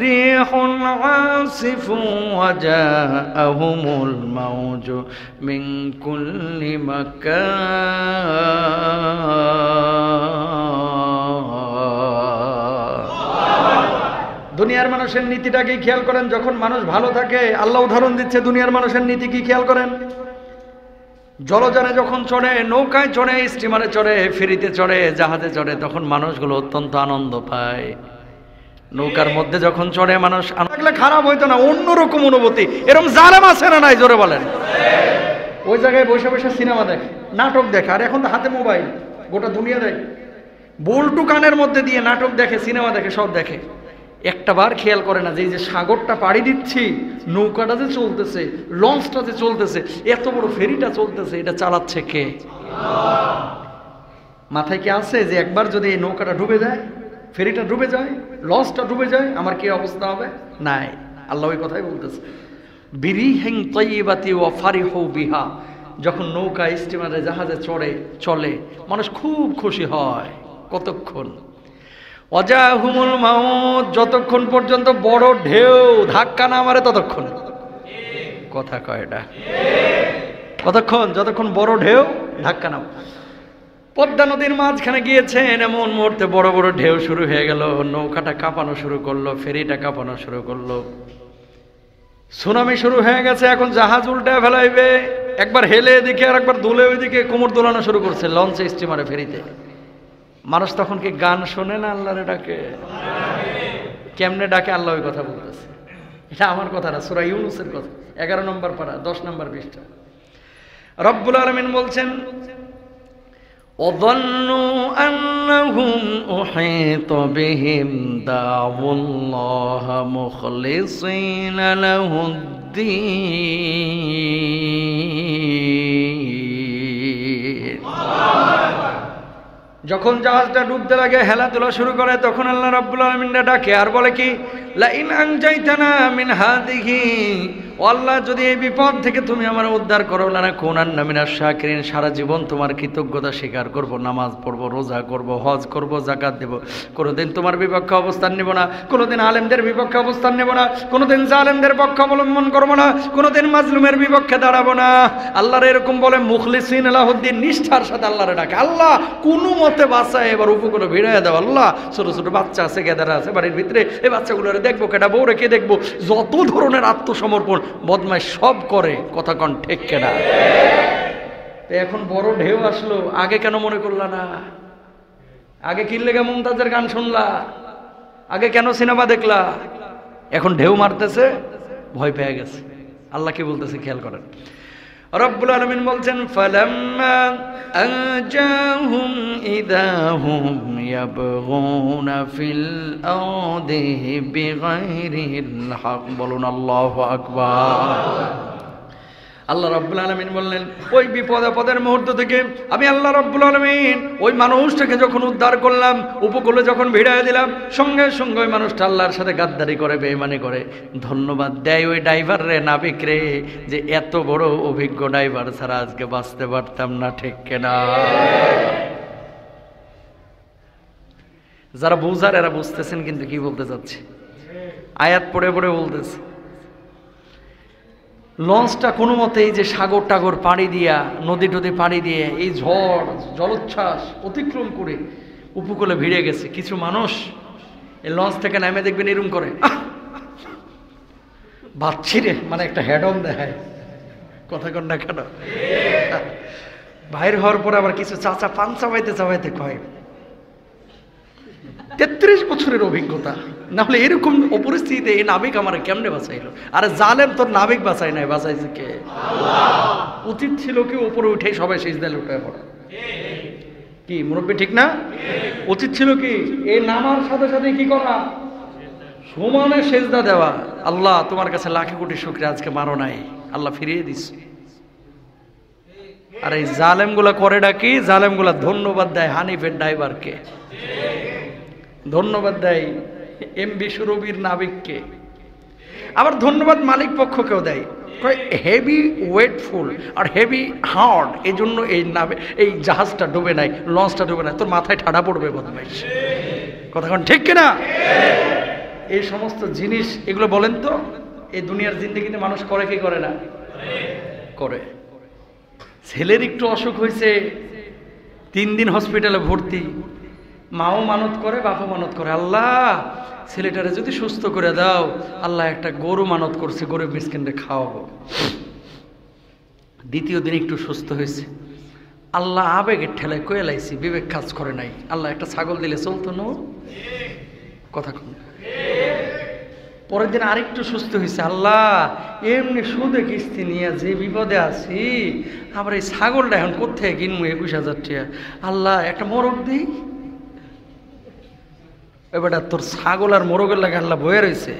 ريح عاصف وجاءهم الموج من كل مكان। দুনিয়ার মানুষের নীতিটা কি খেয়াল করেন? যখন মানুষ ভালো থাকে, আল্লাহ উদাহরণ দিচ্ছে, দুনিয়ার মানুষের নীতি কি খেয়াল করেন? জলযানে যখন চড়ে, নৌকায় চড়ে, স্টিমারে চড়ে, ফেরিতে চড়ে, জাহাজে চড়ে, তখন মানুষগুলো অত্যন্ত আনন্দ পায়। নৌকার মধ্যে যখন চড়ে মানুষ, লাগলে খারাপ হইতো না, অন্যরকম অনুভূতি। এরকম জালেম আছে না নাই? জোরে বলেন। ওই জায়গায় বসে বসে সিনেমা দেখে, নাটক দেখে, আর এখন তো হাতে মোবাইল, গোটা দুনিয়া দেখে, বল্টু কানের মধ্যে দিয়ে নাটক দেখে, সিনেমা দেখে, সব দেখে। একটা বার খেয়াল করে না যে এই যে সাগরটা পাড়ি দিচ্ছি, নৌকাটা যে চলতেছে, লঞ্চটা যে চলতেছে, এত বড় ফেরিটা চলতেছে, এটা চালাচ্ছে কে? মাথায় কি আছে যে একবার যদি এই নৌকাটা ডুবে যায়, ফেরিটা ডুবে যায়, লঞ্চটা ডুবে যায়, আমার কি অবস্থা হবে? নাই। আল্লাহ ওই কথাই বলতেছে, বিরিহিন তাইয়্যিবাতি ওয়া ফারিহু বিহা। যখন নৌকা, স্টিমারে, জাহাজে চলে, মানুষ খুব খুশি হয়। কতক্ষণ? ওয়াজাহুমুল মাউত, যতক্ষণ পর্যন্ত বড় ঢেউ ধাক্কা না মারে ততক্ষণ। কথা কয় এটা? কতক্ষণ? যতক্ষণ বড় ঢেউ ধাক্কা না। পদ্মা নদীর মাঝখানে গিয়েছেন, এমন মুহূর্তে বড় বড় ঢেউ শুরু হয়ে গেল, নৌকাটা কাঁপানো শুরু করলো, ফেরিটা কাঁপানো শুরু করলো, সুনামি শুরু হয়ে গেছে। এখন জাহাজ উল্টে ফেলাইবে, একবার হেলে এদিকে আর একবার দুলে ওইদিকে, কোমর দোলানো শুরু করছে লঞ্চে, স্টিমারে, ফেরিতে। মানুষ তখন কি গান শোনে না? আল্লাহরে ডাকে। কেমনে ডাকে? আল্লাহ ওই কথা বলতেছে। এটা আমার কথা না, সূরা ইউনূসের কথা, 11 নম্বর পারা 10 নম্বর পৃষ্ঠা। রব্বুল আলামিন বলছেন, وظنوا أنهم أحيط بهم دعوا الله مخلصين له الدين যখন জাহাজটা ডুবতে লাগে হেলাধুলা শুরু করে তখন আল্লাহ রাব্বুল আলামিন ডাকে আর বলে কি লা ইন আনজাইতানা মিন হাদিহি ও আল্লাহ যদি এই বিপদ থেকে তুমি আমার উদ্ধার করো না কুনান্না মিনাশ শাকিরিন সারা জীবন তোমার কৃতজ্ঞতা স্বীকার করব নামাজ পড়ব রোজা করব হজ করব যাকাত দেব কোনোদিন তোমার বিপক্ষে অবস্থান নেব না কোনোদিন আলেমদের বিপক্ষে অবস্থান নেব না কোনোদিন জালেমদের পক্ষ অবলম্বন করব না কোনোদিন মাজলুমের বিপক্ষে দাঁড়াবো না আল্লাহর এরকম বলে মুখলিসিন লাহুদ্দিন নিষ্ঠার সাথে আল্লাহরে ডাকে আল্লাহ কোনো মতে বাঁচায় এবার উপকূলে ভিড়াইয়া দাও আল্লাহ ছোট ছোট বাচ্চা আছে গেদারা আছে বাড়ির ভিতরে এই বাচ্চাগুলোরে দেখবো কেটা বউ রেখে দেখবো যত ধরনের আত্মসমর্পণ বদমাই সব করে কথা কন ঠিক কেনা এখন বড় ঢেউ আসলো আগে কেন মনে করলা না আগে কি লেগে মুমতাজের গান শুনলা আগে কেন সিনেমা দেখলা এখন ঢেউ মারতেছে ভয় পেয়ে গেছে আল্লাহ কি বলতেছে খেয়াল করেন রব্বুল আলামিন বলছেন ফালাম্মা আনজাহুম ইযা হুম ইয়াবগুনা ফিল আরদি বিগাইরিল হক বলুন আল্লাহু আকবার আল্লাহ রাব্বুল আলামিন বললেন ওই বিপদ আপদের মুহূর্ত থেকে আমি আল্লাহ রাব্বুল আলামিন ওই মানুষটাকে যখন উদ্ধার করলাম উপকূলে যখন ভিড়ায় দিলাম সঙ্গে সঙ্গে ওই মানুষটা আল্লাহর সাথে গাদ্দারি করে বেঈমানি করে ধন্যবাদ দেয় ওই ড্রাইভার রে নাবিক রে যে এত বড় অভিজ্ঞ ড্রাইভার ছাড়া আজকে বাঁচতে পারতাম না ঠিক কিনা যারা বুঝার এরা বুঝতেছেন কিন্তু কি বলতে চাচ্ছে আয়াত পড়ে পড়ে বলতেছে লঞ্চটা কোনো মতেই যে সাগর টাগর পাড়ি দিয়া নদী টদী পাড়ি দিয়ে এই ঝড় জলোচ্ছ্বাস অতিক্রম করে উপকূলে ভিড়ে গেছে কিছু মানুষ এই লঞ্চ থেকে নামে দেখবেন এরম করে বাচ্চি রে মানে একটা হেড অন দেখায় কথা কন না কেন বাইর হওয়ার পরে আবার কিছু চাচা পান চাবাইতে চাবাইতে কয় 33 বছরের অভিজ্ঞতা না হলে এরকম অপরিস্থিতিতে এই নাবিক আমার কেমনে বাঁচাইলো আরে জালেম তোর নাবিক বাঁচাই নাই বাঁচাইছে কে আল্লাহ উচিত ছিল কি উপরে উঠে সবাই সিজদায় লুটায় পড়ে কি মুরব্বি ঠিক না উচিত ছিল কি এই নামার সাথে সাথে কি করা সমানে সিজদা দেওয়া আল্লাহ তোমার কাছে লাখে কোটি শুকরিয়া আজকে মারো নাই আল্লাহ ফিরিয়ে দিচ্ছে আর এই জালেমগুলা করে ডাকি জালেমগুলা ধন্যবাদ দেয় হানিফের ড্রাইভারকে ধন্যবাদ দেয় এমবি সুরবির নাবিককে আবার ধন্যবাদ মালিক পক্ষকেও দেয় হেভি ওয়েটফুল আর হেভি হার্ড এই জন্য এই জাহাজটা ডুবে নাই লঞ্চটা ডুবে নাই তোর মাথায় ঠাডা পড়বে বদমাইশ কথাক্ষণ ঠিক কিনা এই সমস্ত জিনিস এগুলো বলেন তো এই দুনিয়ার জিন্দেগিতে মানুষ করে কি করে না করে ছেলের একটু অসুখ হয়েছে 3 দিন হসপিটালে ভর্তি মাও মানত করে বাপও মানত করে আল্লাহ ছেলেটারে যদি সুস্থ করে দাও আল্লাহ একটা গরু মানত করছে গরিব মিসকিনরে খাওয়াবো দ্বিতীয় দিন একটু সুস্থ হয়েছে আল্লাহ আবেগের ঠেলায় কয়ে লাইছি বিবেক কাজ করে নাই আল্লাহ একটা ছাগল দিলে চলতো না কথা কম পরের দিন আরেকটু সুস্থ হয়েছে আল্লাহ এমনি সুদে কিস্তি নিয়ে যে বিপদে আছি আবার এই ছাগলটা এখন কোথায় কিনবো 21,000 টাকা আল্লাহ একটা মোরগ দিই এবারটা তোর ছাগল আর মোরগের লাগে আল্লাহ বয়ে রয়েছে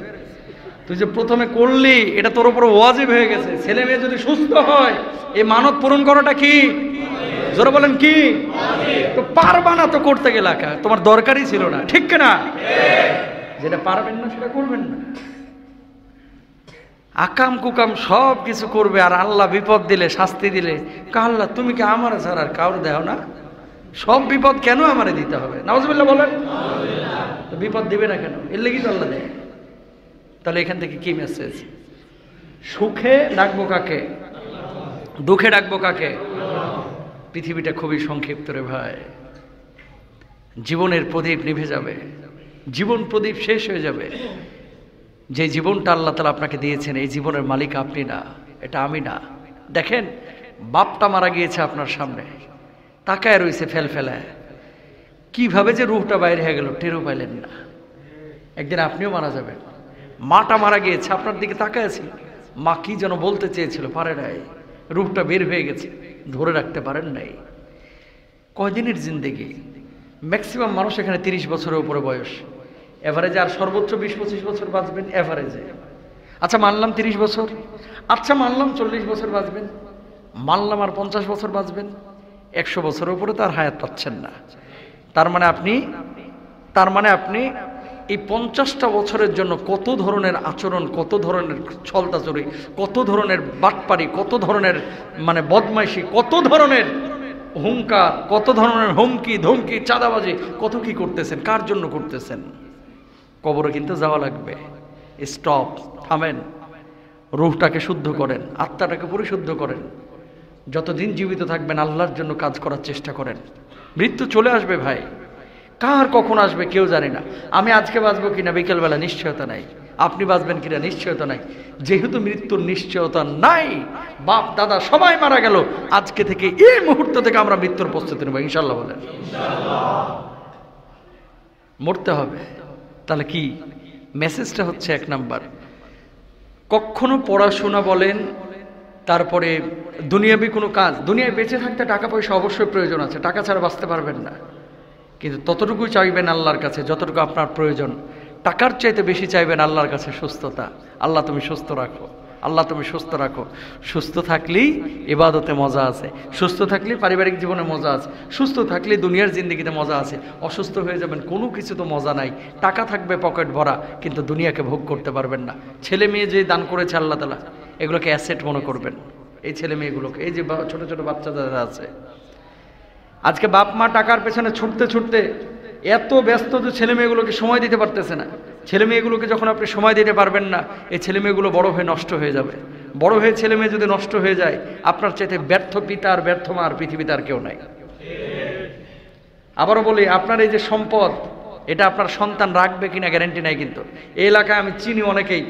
তুই যে প্রথমে করলি এটা তোর উপর ওয়াজিব হয়ে গেছে ছেলে মেয়ে যদি সুস্থ হয় এই মানত পূরণ করাটা কি জোরে বলেন কি তো পারবা না তো করতে গেলে তোমার দরকারই ছিল না ঠিক না যেটা পারবেন না সেটা করবেন না আকাম কুকাম সব কিছু করবে আর আল্লাহ বিপদ দিলে শাস্তি দিলে আল্লাহ তুমি কি আমার ছাড়া আর কাউর দেও না সব বিপদ কেন আমারে দিতে হবে নাউজুবিল্লাহ বলেন তো বিপদ দিবে না কেন এর লেগেই তো আল্লাহ দেয় তাহলে এখান থেকে কি মেসেজ সুখে ডাকবো কাকে দুঃখে ডাকবো কাকে পৃথিবীটা খুবই সংক্ষিপ্ত রে ভাই জীবনের প্রদীপ নিভে যাবে জীবন প্রদীপ শেষ হয়ে যাবে যে জীবনটা আল্লাহ তাআলা আপনাকে দিয়েছেন এই জীবনের মালিক আপনি না এটা আমি না দেখেন বাপটা মারা গিয়েছে আপনার সামনে তাকায় রয়েছে ফেলফেলায় কিভাবে যে রূহটা বাইরে হয়ে গেল টেরও পাইলেন না একদিন আপনিও মারা যাবেন মাটা মারা গিয়েছে আপনার দিকে তাকায় ছিল মা কি যেন বলতে চেয়েছিল পারে নাই রূহটা বের হয়ে গেছে ধরে রাখতে পারেন নাই কয়দিনের জিন্দেগি? ম্যাক্সিমাম মানুষ এখানে 30 বছরের উপরে বয়স, এভারেজে আর সর্বোচ্চ 20-25 বছর বাঁচবেন এভারেজে। আচ্ছা মানলাম 30 বছর, আচ্ছা মানলাম 40 বছর বাঁচবেন, মানলাম আর 50 বছর বাঁচবেন, 100 বছরের উপরে তার হায়াত পাচ্ছেন না। তার মানে আপনি এই 50টা বছরের জন্য কত ধরনের আচরণ, কত ধরনের ছলতাচুরি, কত ধরনের বাটপারি, কত ধরনের বদমাইশি, কত ধরনের হুঙ্কার, কত ধরনের হুমকি ধমকি, চাঁদাবাজি, কত কি করতেছেন, কার জন্য করতেছেন? কবরে কিন্তু যাওয়া লাগবে। স্টপ, থামেন, রূহটাকে শুদ্ধ করেন, আত্মাটাকে পরিশুদ্ধ করেন। যতদিন জীবিত থাকবেন আল্লাহর জন্য কাজ করার চেষ্টা করেন। মৃত্যু চলে আসবে ভাই, কার কখন আসবে কেউ জানে না। আমি আজকে বাঁচবো কিনা বিকেলবেলা নিশ্চয়তা নাই, আপনি বাঁচবেন কিনা নিশ্চয়তা নাই। যেহেতু মৃত্যুর নিশ্চয়তা নাই, বাপ দাদা সবাই মারা গেল, আজকে থেকে এই মুহূর্ত থেকে আমরা মৃত্যুর প্রস্তুতি নেব ইনশাল্লাহ। বলেন মরতে হবে। তাহলে কি মেসেজটা হচ্ছে? 1 নাম্বার, কখনো পড়াশোনা বলেন, তারপরে দুনিয়াবি কোনো কাজ, দুনিয়ায় বেঁচে থাকতে টাকা পয়সা অবশ্যই প্রয়োজন আছে, টাকা ছাড়া বাঁচতে পারবেন না, কিন্তু ততটুকুই চাইবেন আল্লাহর কাছে যতটুকু আপনার প্রয়োজন। টাকার চাইতে বেশি চাইবেন আল্লাহর কাছে সুস্থতা। আল্লাহ তুমি সুস্থ রাখো, আল্লাহ তুমি সুস্থ রাখো। সুস্থ থাকলেই ইবাদতে মজা আছে, সুস্থ থাকলেই পারিবারিক জীবনে মজা আছে, সুস্থ থাকলেই দুনিয়ার জিন্দগিতে মজা আছে। অসুস্থ হয়ে যাবেন, কোনো কিছু তো মজা নাই। টাকা থাকবে পকেট ভরা, কিন্তু দুনিয়াকে ভোগ করতে পারবেন না। ছেলে মেয়ে যে দান করেছে আল্লাহ তাআলা, এগুলোকে অ্যাসেট মনে করবেন। এই ছেলে মেয়েগুলোকে, এই যে ছোট ছোট বাচ্চা যারা আছে, আজকে বাপ মা টাকার পেছনে ছুটতে ছুটতে এত ব্যস্ত যে ছেলে মেয়েগুলোকে সময় দিতে পারতেছে না। ছেলে মেয়েগুলোকে যখন আপনি সময় দিতে পারবেন না, এই ছেলে মেয়েগুলো বড় হয়ে নষ্ট হয়ে যাবে। বড় হয়ে ছেলে মেয়ে যদি নষ্ট হয়ে যায়, আপনার চাইতে ব্যর্থ পিতা আর ব্যর্থ মা আর পৃথিবীতে আর কেউ নাই। আবারও বলি, আপনার এই যে সম্পদ, এটা আপনার সন্তান রাখবে কিনা গ্যারান্টি নাই। কিন্তু এই এলাকায় আমি চিনি অনেকেই,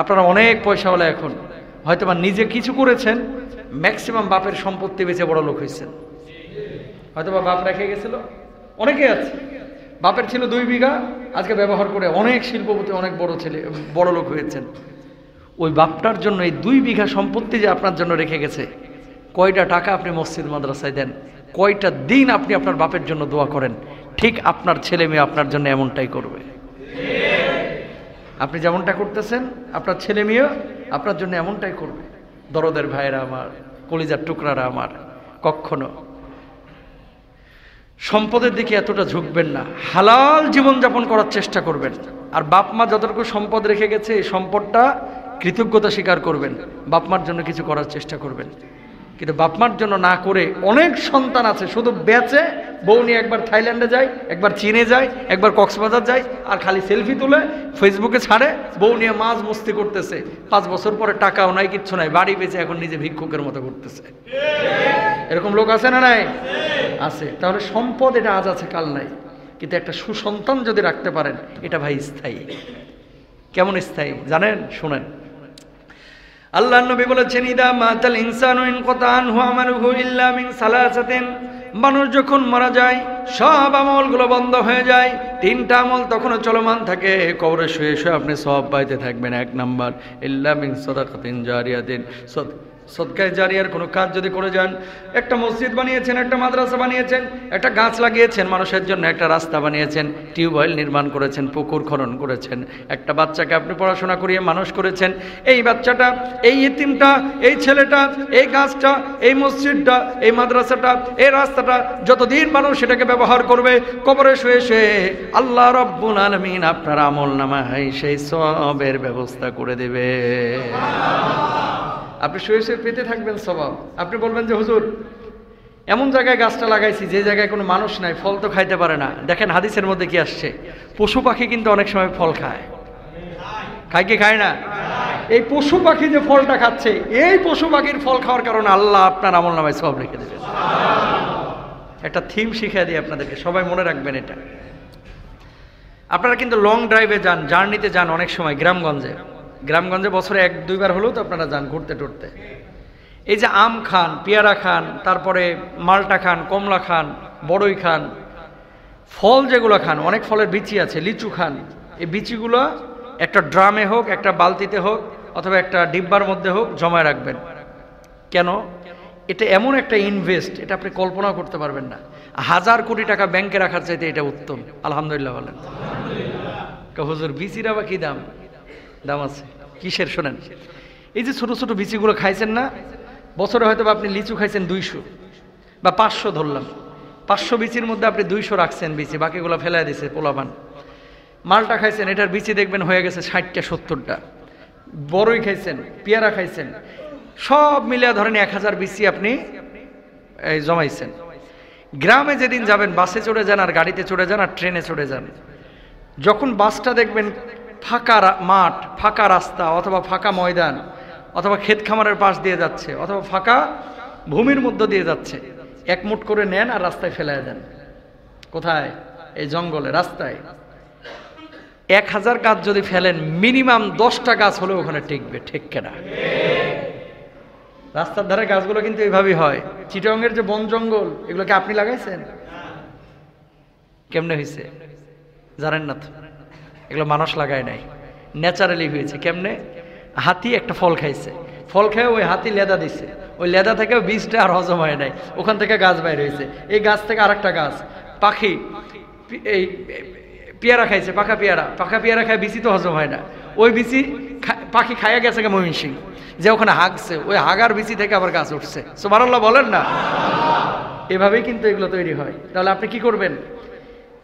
আপনারা অনেক পয়সাওয়ালা, এখন হয়তো বা নিজে কিছু করেছেন, ম্যাক্সিমাম বাপের সম্পত্তি বেচে বড় লোক হয়েছেন। হয়তো বা বাপ রেখে গেছিল, অনেকে আছে বাপের ছিল 2 বিঘা, আজকে ব্যবহার করে অনেক শিল্পপতি, অনেক বড় লোক হয়েছেন। ওই বাপটার জন্য এই 2 বিঘা সম্পত্তি যে আপনার জন্য রেখে গেছে, কয়টা টাকা আপনি মসজিদ মাদ্রাসায় দেন, কয়টা দিন আপনি আপনার বাপের জন্য দোয়া করেন, ঠিক আপনার ছেলে মেয়ে আপনার জন্য এমনটাই করবে। আপনি যেমনটা করতেছেন, আপনার ছেলে মেয়ে আপনার জন্য এমনটাই করবে। দরদের ভাইয়েরা আমার, কলিজার টুকরারা আমার, কখনো সম্পদের দিকে এতটা ঝুঁকবেন না। হালাল জীবনযাপন করার চেষ্টা করবেন। আর বাপ মা যতটুকু সম্পদ রেখে গেছে, এই সম্পদটা কৃতজ্ঞতা স্বীকার করবেন, বাপ মার জন্য কিছু করার চেষ্টা করবেন। কিন্তু বাপ মার জন্য না করে অনেক সন্তান আছে শুধু বেচে, বউ নিয়ে একবার থাইল্যান্ডে যায়, একবার চীনে যায়, একবার কক্সবাজার যায়, আর খালি সেলফি তুলে ফেসবুকে ছাড়ে, বউ নিয়ে মাছ মস্তি করতেছে। 5 বছর পরে টাকাও নাই, কিচ্ছু নাই, বাড়ি বেচে এখন নিজে ভিক্ষুকের মতো করতেছে। এরকম লোক আছে না নাই? আছে। তাহলে সম্পদ এটা আজ আছে কাল নাই, কিন্তু একটা সুসন্তান যদি রাখতে পারেন, এটা ভাই স্থায়ী। কেমন স্থায়ী জানেন? শুনেন, আল্লাহর নবী বলেছেন, ইদা মাতাল ইনসানু ইনকাতা আনহু আমালুহু ইল্লা মিন সালাসাতিন। মানুষ যখন মারা যায়, সব আমলগুলো বন্ধ হয়ে যায়, 3টা আমল তখনও চলমান থাকে। কবরে শুয়ে শুয়ে আপনি সওয়াব পাইতে থাকবেন। 1 নাম্বার, ইল্লা মিন সাদাকাতিন জারিয়াতিন। সদকায়ে জারিয়ার কোনো কাজ যদি করে যান, একটা মসজিদ বানিয়েছেন, একটা মাদ্রাসা বানিয়েছেন, একটা গাছ লাগিয়েছেন মানুষের জন্য, একটা রাস্তা বানিয়েছেন, টিউবওয়েল নির্মাণ করেছেন, পুকুর খনন করেছেন, একটা বাচ্চাকে আপনি পড়াশোনা করিয়ে মানুষ করেছেন, এই বাচ্চাটা, এই ইতিমটা, এই ছেলেটা, এই গাছটা, এই মসজিদটা, এই মাদ্রাসাটা, এই রাস্তাটা, যতদিন মানুষ সেটাকে ব্যবহার করবে, কবরে শুয়ে শুয়ে আল্লাহ রাব্বুল আলামিন আপনার আমলনামায় সেই সওয়াবের ব্যবস্থা করে দেবে। আপনি শুয়ে শুয়ে পেতে থাকবেন সওয়াব। আপনি বলবেন যে হুজুর, এমন জায়গায় গাছটা লাগাইছি যে জায়গায় কোনো মানুষ নাই, ফল তো খাইতে পারে না। দেখেন হাদিসের মধ্যে কি আসছে, পশু পাখি কিন্তু অনেক সময় ফল খায়। খায় কি খায় না? এই পশু পাখি যে ফলটা খাচ্ছে, এই পশু পাখির ফল খাওয়ার কারণে আল্লাহ আপনার আমলনামায় সওয়াব রেখে দেবেন। একটা থিম শিখিয়ে দিই আপনাদেরকে, সবাই মনে রাখবেন এটা। আপনারা কিন্তু লং ড্রাইভে যান, জার্নিতে যান, অনেক সময় গ্রামগঞ্জে বছরে 1-2 বার হলেও তো আপনারা যান ঘুরতে টুরতে। এই যে আম খান, পেয়ারা খান, তারপরে মালটা খান, কমলা খান, বড়ই খান, ফল যেগুলো খান, অনেক ফলের বিচি আছে, লিচু খান, এই বিচিগুলো একটা ড্রামে হোক, একটা বালতিতে হোক, অথবা একটা ডিব্বার মধ্যে হোক জমায় রাখবেন। কেন? এটা এমন একটা ইনভেস্ট, এটা আপনি কল্পনাও করতে পারবেন না। 1000 কোটি টাকা ব্যাংকে রাখার চাইতে এটা উত্তম। আলহামদুলিল্লাহ বলেন। হুজুর বিচিরা বা কি দাম? দাম আছে কিসের শোনেন, এই যে ছোট ছোট বিচিগুলো খাইছেন না, বছরে হয়তো আপনি লিচু খাইছেন 200 বা 500 ধরলাম, 500 বিচির মধ্যে আপনি 200 রাখছেন বিচি, বাকিগুলো ফেলাই দিছে পোলাপান। মালটা খাইছেন, এটার বিচি দেখবেন হয়ে গেছে 60টা 70টা। বড়ই খাইছেন, পেয়ারা খাইছেন, সব মিলিয়ে ধরেন 1000 বিচি আপনি এই জমাইছেন। গ্রামে যেদিন যাবেন, বাসে চড়ে যান আর গাড়িতে চড়ে যান আর ট্রেনে চড়ে যান, যখন বাসটা দেখবেন ফাঁকা মাঠ, ফাঁকা রাস্তা অথবা ফাঁকা ময়দান অথবা ক্ষেত খামারের পাশ দিয়ে যাচ্ছে অথবা ফাঁকা ভূমির মধ্য দিয়ে যাচ্ছে, এক মুঠ করে নেন আর রাস্তায় ফেলায় দেন। কোথায়? এই জঙ্গলে, রাস্তায়। 1000 গাছ যদি ফেলেন, মিনিমাম 10টা গাছ হলে ওখানে টিকবে, ঠিক কেনা? রাস্তার ধারে গাছগুলো কিন্তু এইভাবেই হয়। চিটাগংয়ের যে বন জঙ্গল, এগুলোকে আপনি লাগাইছেন? কেমনে হয়েছে জানেন না তো? এগুলো মানুষ লাগায় নাই, ন্যাচারালি হয়েছে। কেমনে? হাতি একটা ফল খাইছে, ফল খেয়ে ওই হাতি লেদা দিছে, ওই লেদা থেকে বীজটা আর হজম হয় নাই, ওখান থেকে গাছ বাইর হয়েছে। এই গাছ থেকে আরেকটা গাছ, পাখি এই পেয়ারা খাইছে, পাকা পেয়ারা খায়, বিচি তো হজম হয় না, ওই বিচি পাখি খাইয়া গেছে ময়মনসিংহ, যে ওখানে হাগছে, ওই হাগার বিচি থেকে আবার গাছ উঠছে। সুবহানাল্লাহ বলেন না? এভাবেই কিন্তু এগুলো তৈরি হয়। তাহলে আপনি কি করবেন?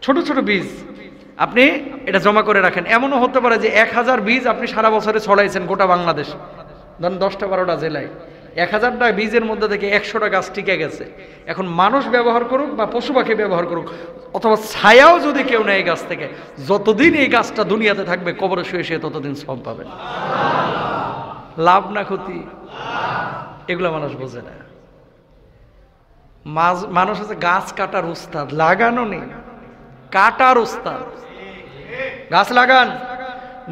ছোট ছোট বীজ আপনি এটা জমা করে রাখেন। এমনও হতে পারে যে 1000 বীজ আপনি সারা বছরে ছড়াইছেন গোটা বাংলাদেশ, ধরেন 10টা 12টা জেলায়, 1000টা বীজের মধ্যে থেকে 100টা গাছ টিকে গেছে। এখন মানুষ ব্যবহার করুক বা পশু পাখি ব্যবহার করুক অথবা ছায়াও যদি কেউ নেয় এই গাছ থেকে, যতদিন এই গাছটা দুনিয়াতে থাকবে, কবরে শুয়ে শুয়ে ততদিন সব পাবেন। লাভ না ক্ষতি? এগুলো মানুষ বোঝে না। মানুষ আছে গাছ কাটার উস্তাদ, লাগানো নেই, কাটার উস্তাদ। গাছ লাগান।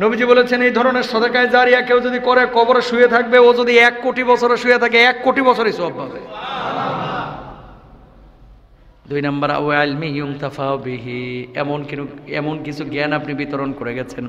নবীজি বলেছেন এই ধরনের সদকায়ে জারিয়া কেউ যদি করে, কবরে শুয়ে থাকবে, ও যদি 1 কোটি বছরে শুয়ে থাকে 1 কোটি বছরই সওয়াব পাবে। 2 নম্বর, আও ইলমি ইউনতাফাউ বিহি, এমন কিছু জ্ঞান আপনি বিতরণ করে গেছেন।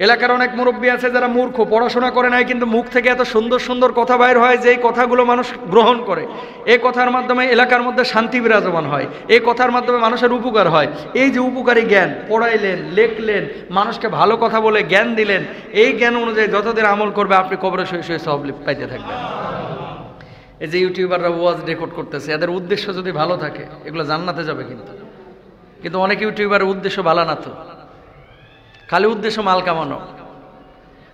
এলাকার অনেক মুরব্বী আছে যারা মূর্খ, পড়াশোনা করে নাই, কিন্তু মুখ থেকে এত সুন্দর সুন্দর কথা বাইর হয় যে এই কথাগুলো মানুষ গ্রহণ করে। এই কথার মাধ্যমে এলাকার মধ্যে শান্তি বিরাজমান হয়, এই কথার মাধ্যমে মানুষের উপকার হয়। এই যে উপকারী জ্ঞান পড়াইলেন, লেখলেন, মানুষকে ভালো কথা বলে জ্ঞান দিলেন, এই জ্ঞান অনুযায়ী যতদিন আমল করবে আপনি কবরে শুয়ে শুয়ে সওয়াব পাইতে থাকবেন। এই যে ইউটিউবাররা ওয়াজ রেকর্ড করতেছে, এদের উদ্দেশ্য যদি ভালো থাকে এগুলো জান্নাতে যাবে। কিন্তু অনেক ইউটিউবারের উদ্দেশ্য ভালো না তো, খালি উদ্দেশ্য মাল কামানো।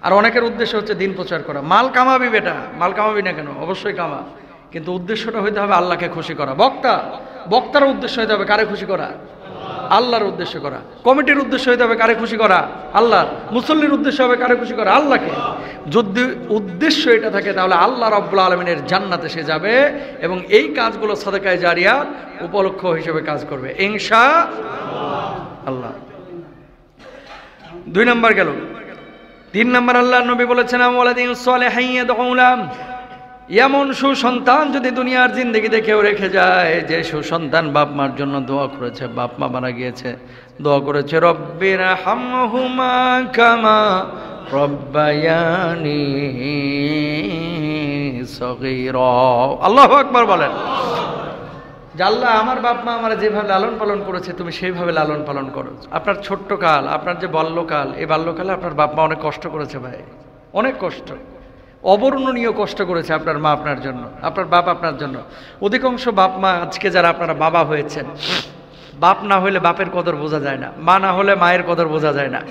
আর অনেকের উদ্দেশ্য হচ্ছে দিন প্রচার করা। মাল কামাবি বেটা, মাল কামাবি না কেন? অবশ্যই কামা, কিন্তু উদ্দেশ্যটা হইতে হবে আল্লাহকে খুশি করা। বক্তার উদ্দেশ্য হইতে হবে কারে খুশি করা? আল্লাহর উদ্দেশ্য করা। কমিটির উদ্দেশ্য হইতে হবে কারে খুশি করা? আল্লাহ। মুসল্লির উদ্দেশ্য হবে কারে খুশি করা? আল্লাহকে। যদি উদ্দেশ্য এটা থাকে তাহলে আল্লাহ রাব্বুল আলামিনের জান্নাতে সে যাবে, এবং এই কাজগুলো সাদাকায়ে জারিয়া উপলক্ষ হিসেবে কাজ করবে ইনশাআল্লাহ। 2 নম্বর গেল। 3 নম্বর, আল্লাহর নবী বলেছেন ওয়ালাদিন সালিহিন ইয়াদউলাম, এমন সুসন্তান যদি দুনিয়ার জিন্দেগিতে কেউ রেখে যায়, যে সুসন্তান বাপ মার জন্য দোয়া করেছে, বাপ মা মারা গিয়েছে, দোয়া করেছে রব্বির হামহুমা কামা রব্বায়ানি সগীরা। আল্লাহু আকবার বলেন। আল্লাহ, আমার বাপ মা আমার যেভাবে লালন পালন করেছে তুমি সেইভাবে লালন পালন করো। আপনার ছোট্ট কাল, আপনার যে বাল্যকাল, এই বাল্যকালে আপনার বাপ মা অনেক কষ্ট করেছে ভাই, অনেক কষ্ট, অবর্ণনীয় কষ্ট করেছে আপনার মা আপনার জন্য, আপনার বাপ আপনার জন্য। অধিকাংশ বাপ মা আজকে যারা আপনারা বাবা হয়েছেন, বাপ না হলে বাপের কদর বোঝা যায় না, মা না হলে মায়ের কদর বোঝা যায় না।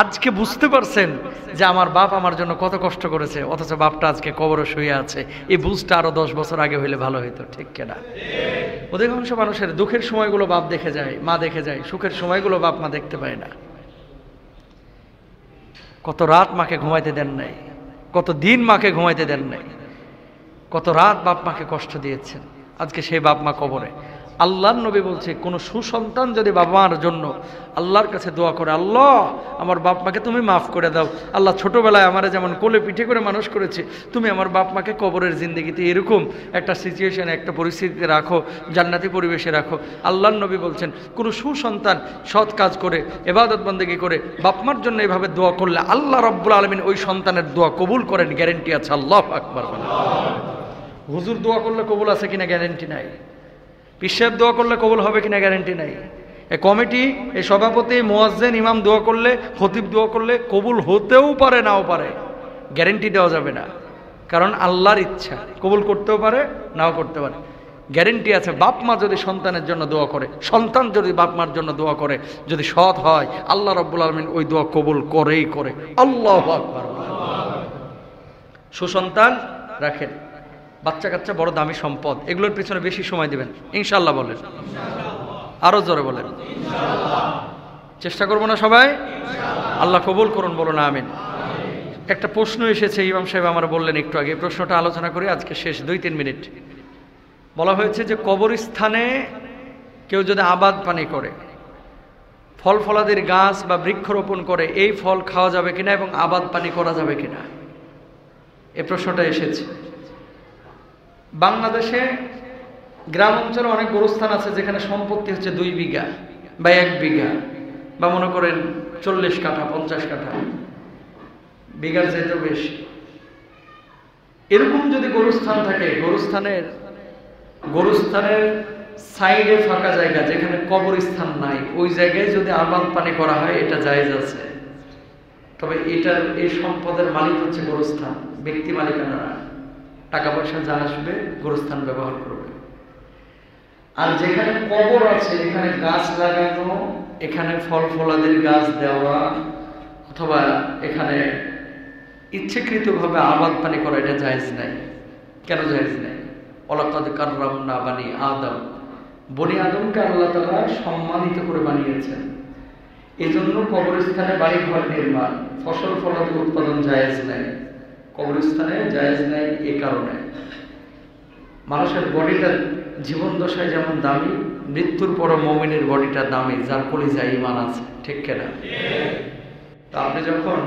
আজকে বুঝতে পারছেন যে আমার বাপ আমার জন্য কত কষ্ট করেছে, অথচ বাপটা আজকে কবরে শুয়ে আছে। এই বুঝটা আরো 10 বছর আগে হইলে ভালো হইতো, ঠিক কিনা? অধিকাংশ মানুষের দুঃখের সময়গুলো বাপ দেখে যায়, মা দেখে যায়, সুখের সময়গুলো বাপ মা দেখতে পায় না। কত রাত মাকে ঘুমাইতে দেন নাই, কত দিন মাকে ঘুমাইতে দেন নাই, কত রাত বাপ মাকে কষ্ট দিয়েছেন, আজকে সেই বাপ মা কবরে। আল্লাহর নবী বলছে, কোন সুসন্তান যদি বাবা মার জন্য আল্লাহর কাছে দোয়া করে, আল্লাহ আমার বাপ মাকে তুমি মাফ করে দাও, আল্লাহ ছোটবেলায় আমারে যেমন কোলে পিঠে করে মানুষ করেছে, তুমি আমার বাপ মাকে কবরের জিন্দেগিতে এরকম একটা সিচুয়েশনে, একটা পরিস্থিতিতে রাখো, জান্নাতি পরিবেশে রাখো। আল্লাহর নবী বলছেন, কোন সুসন্তান সৎ কাজ করে, ইবাদত বন্দেগী করে বাপ মার জন্য এভাবে দোয়া করলে আল্লাহ রাব্বুল আলামিন ওই সন্তানের দোয়া কবুল করেন, গ্যারেন্টি আছে। আল্লাহু আকবার। হুজুর দোয়া করলে কবুল আছে কিনা গ্যারেন্টি নাই, পীর সাহেব দোয়া করলে কবুল হবে কিনা গ্যারান্টি নাই। এই কমিটি, এই সভাপতি, মুয়াজ্জিন, ইমাম দোয়া করলে, খতিব দোয়া করলে কবুল হতেও পারে, নাও পারে, গ্যারান্টি দেওয়া যাবে না। কারণ আল্লাহর ইচ্ছা, কবুল করতেও পারে, নাও করতে পারে। গ্যারেন্টি আছে বাপ মা যদি সন্তানের জন্য দোয়া করে, সন্তান যদি বাপ মার জন্য দোয়া করে, যদি সৎ হয়, আল্লাহ রাব্বুল আলামিন ওই দোয়া কবুল করেই করে। আল্লাহু আকবার। সুসন্তান রাখেন, বাচ্চা কাচ্চা বড় দামি সম্পদ, এগুলোর পিছনে বেশি সময় দিবেন ইনশাআল্লাহ। বলেন আরো জোরে বলেন চেষ্টা করবো না সবাই? আল্লাহ কবুল করুন, বলুন আমিন। একটা প্রশ্ন এসেছে, ইমাম সাহেব আমার বললেন একটু আগে, প্রশ্নটা আলোচনা করি, আজকে শেষ 2-3 মিনিট। বলা হয়েছে যে কবরস্থানে কেউ যদি আবাদ পানি করে, ফল ফলাদির গাছ বা বৃক্ষরোপণ করে, এই ফল খাওয়া যাবে কিনা এবং আবাদ পানি করা যাবে কিনা, এই প্রশ্নটা এসেছে। বাংলাদেশে গ্রাম অঞ্চলে অনেক গোরস্থান আছে যেখানে সম্পত্তি হচ্ছে 2 বিঘা বা 1 বিঘা বা মনে করেন 40 কাঠা 50 কাঠা, বিঘার চাইতেও বেশি। এরকম যদি গোরস্থান থাকে, গোরস্থানের সাইডে ফাঁকা জায়গা যেখানে কবরস্থান নাই, ওই জায়গায় যদি আবাদ পানি করা হয়, এটা জায়েজ আছে। তবে এটার এই সম্পদের মালিক হচ্ছে গোরস্থান, ব্যক্তি মালিকানা না। টাকা পয়সা যা আসবে গোরস্থান ব্যবহার করবে। আর যেখানে কবর আছে এখানে গাছ লাগানো, এখানে ফল ফলাদির গাছ দেওয়া, অথবা এখানে ইচ্ছাকৃতভাবে আবাদ পানি করা, এটা জায়েজ নাই। কেন জায়েজ নাই? ওয়ালাকাদ কাররামনা বানি আদম, বনি আদমকে আল্লাহ তাআলা সম্মানিত করে বানিয়েছেন। এজন্য কবরস্থানে বাড়ি ঘর নির্মাণ, ফসল ফলাদি উৎপাদন জায়েজ নাই। কবরস্থানে জায়েজ নাই এই কারণে, মানুষের বডিটা জীবন দশায় যেমন দামি, মৃত্যুর পর মুমিনের বডিটা দামি, যার কলিজায় ঈমান আছে। ঠিক কিনা? তো আপনি যখন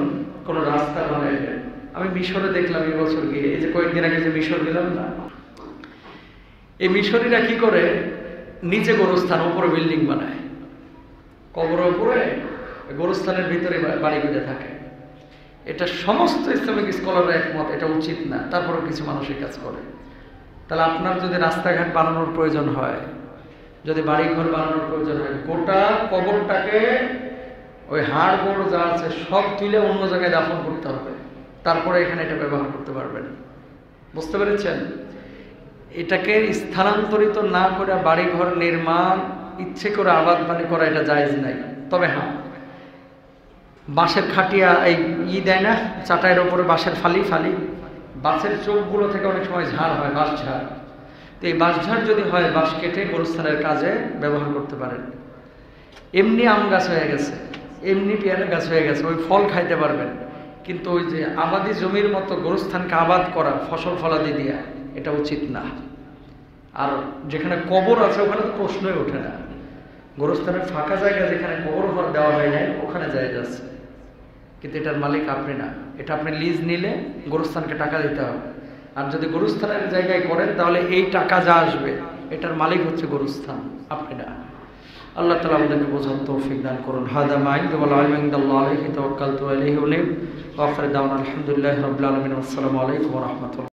কোনো রাস্তা বানাইলেন, আমি মিশরে দেখলাম এই বছর গিয়ে, এই যে কয়েকদিন আগে যে মিশর গেলাম না, এই মিশরীরা কি করে, নিচে গোরস্থান, উপরে বিল্ডিং বানায়, কবরের উপরে গোরস্থানের ভিতরে বাড়ি করে থাকে। এটা সমস্ত ইসলামিক স্কলাররা একমত, এটা উচিত না, তারপরেও কিছু মানুষ এই কাজ করে। তাহলে আপনার যদি রাস্তাঘাট বানানোর প্রয়োজন হয়, যদি বাড়িঘর বানানোর প্রয়োজন হয়, গোটা কবরটাকে ওই হাড় গোড় যা আছে সব তুলে অন্য জায়গায় দাফন করতে হবে, তারপরে এখানে এটা ব্যবহার করতে পারবেন। বুঝতে পেরেছেন? এটাকে স্থানান্তরিত না করে বাড়িঘর নির্মাণ, ইচ্ছে করে আবাদ পানি করা, এটা জায়েজ নাই। তবে হ্যাঁ, বাঁশের খাটিয়া এই দেয় না, চাটাইয়ের ওপরে বাঁশের ফালি, বাঁশের চোখগুলো থেকে অনেক সময় ঝাড় হয়, বাঁশ ঝাড়। তো এই বাঁশ ঝাড় যদি হয়, বাঁশ কেটে গোরস্থানের কাজে ব্যবহার করতে পারেন। এমনি আম গাছ হয়ে গেছে, এমনি পেয়ারা গাছ হয়ে গেছে, ওই ফল খাইতে পারবেন। কিন্তু ওই যে আবাদি জমির মতো গোরস্থানকে আবাদ করা, ফসল ফলাদি দিয়া, এটা উচিত না। আর যেখানে কবর আছে ওখানে তো প্রশ্নই ওঠে না। গোরস্থানের ফাঁকা জায়গা যেখানে কবর ঘর দেওয়া হয় নাই, ওখানে জায়েজ আছে। কিন্তু এটার মালিক আপনি না, এটা আপনি লিজ নিলে গোরস্থানকে টাকা দিতে হবে। আর যদি গোরস্থানের জায়গায় করেন, তাহলে এই টাকা যা আসবে এটার মালিক হচ্ছে গোরস্থান, আপনি না। আল্লাহ তাআলা আমাদেরকে বোঝার তৌফিক দান করুন। হাদা মা ইনদাল্লাহি ওয়া ইনদাল্লাহি আলাইহি তাওয়াক্কালতু আলাইহি ওয়া আখিরু দাওয়ানা আলহামদুলিল্লাহি রাব্বিল আলামিন। আসসালামু আলাইকুম ওয়া রাহমাতুল্লাহ।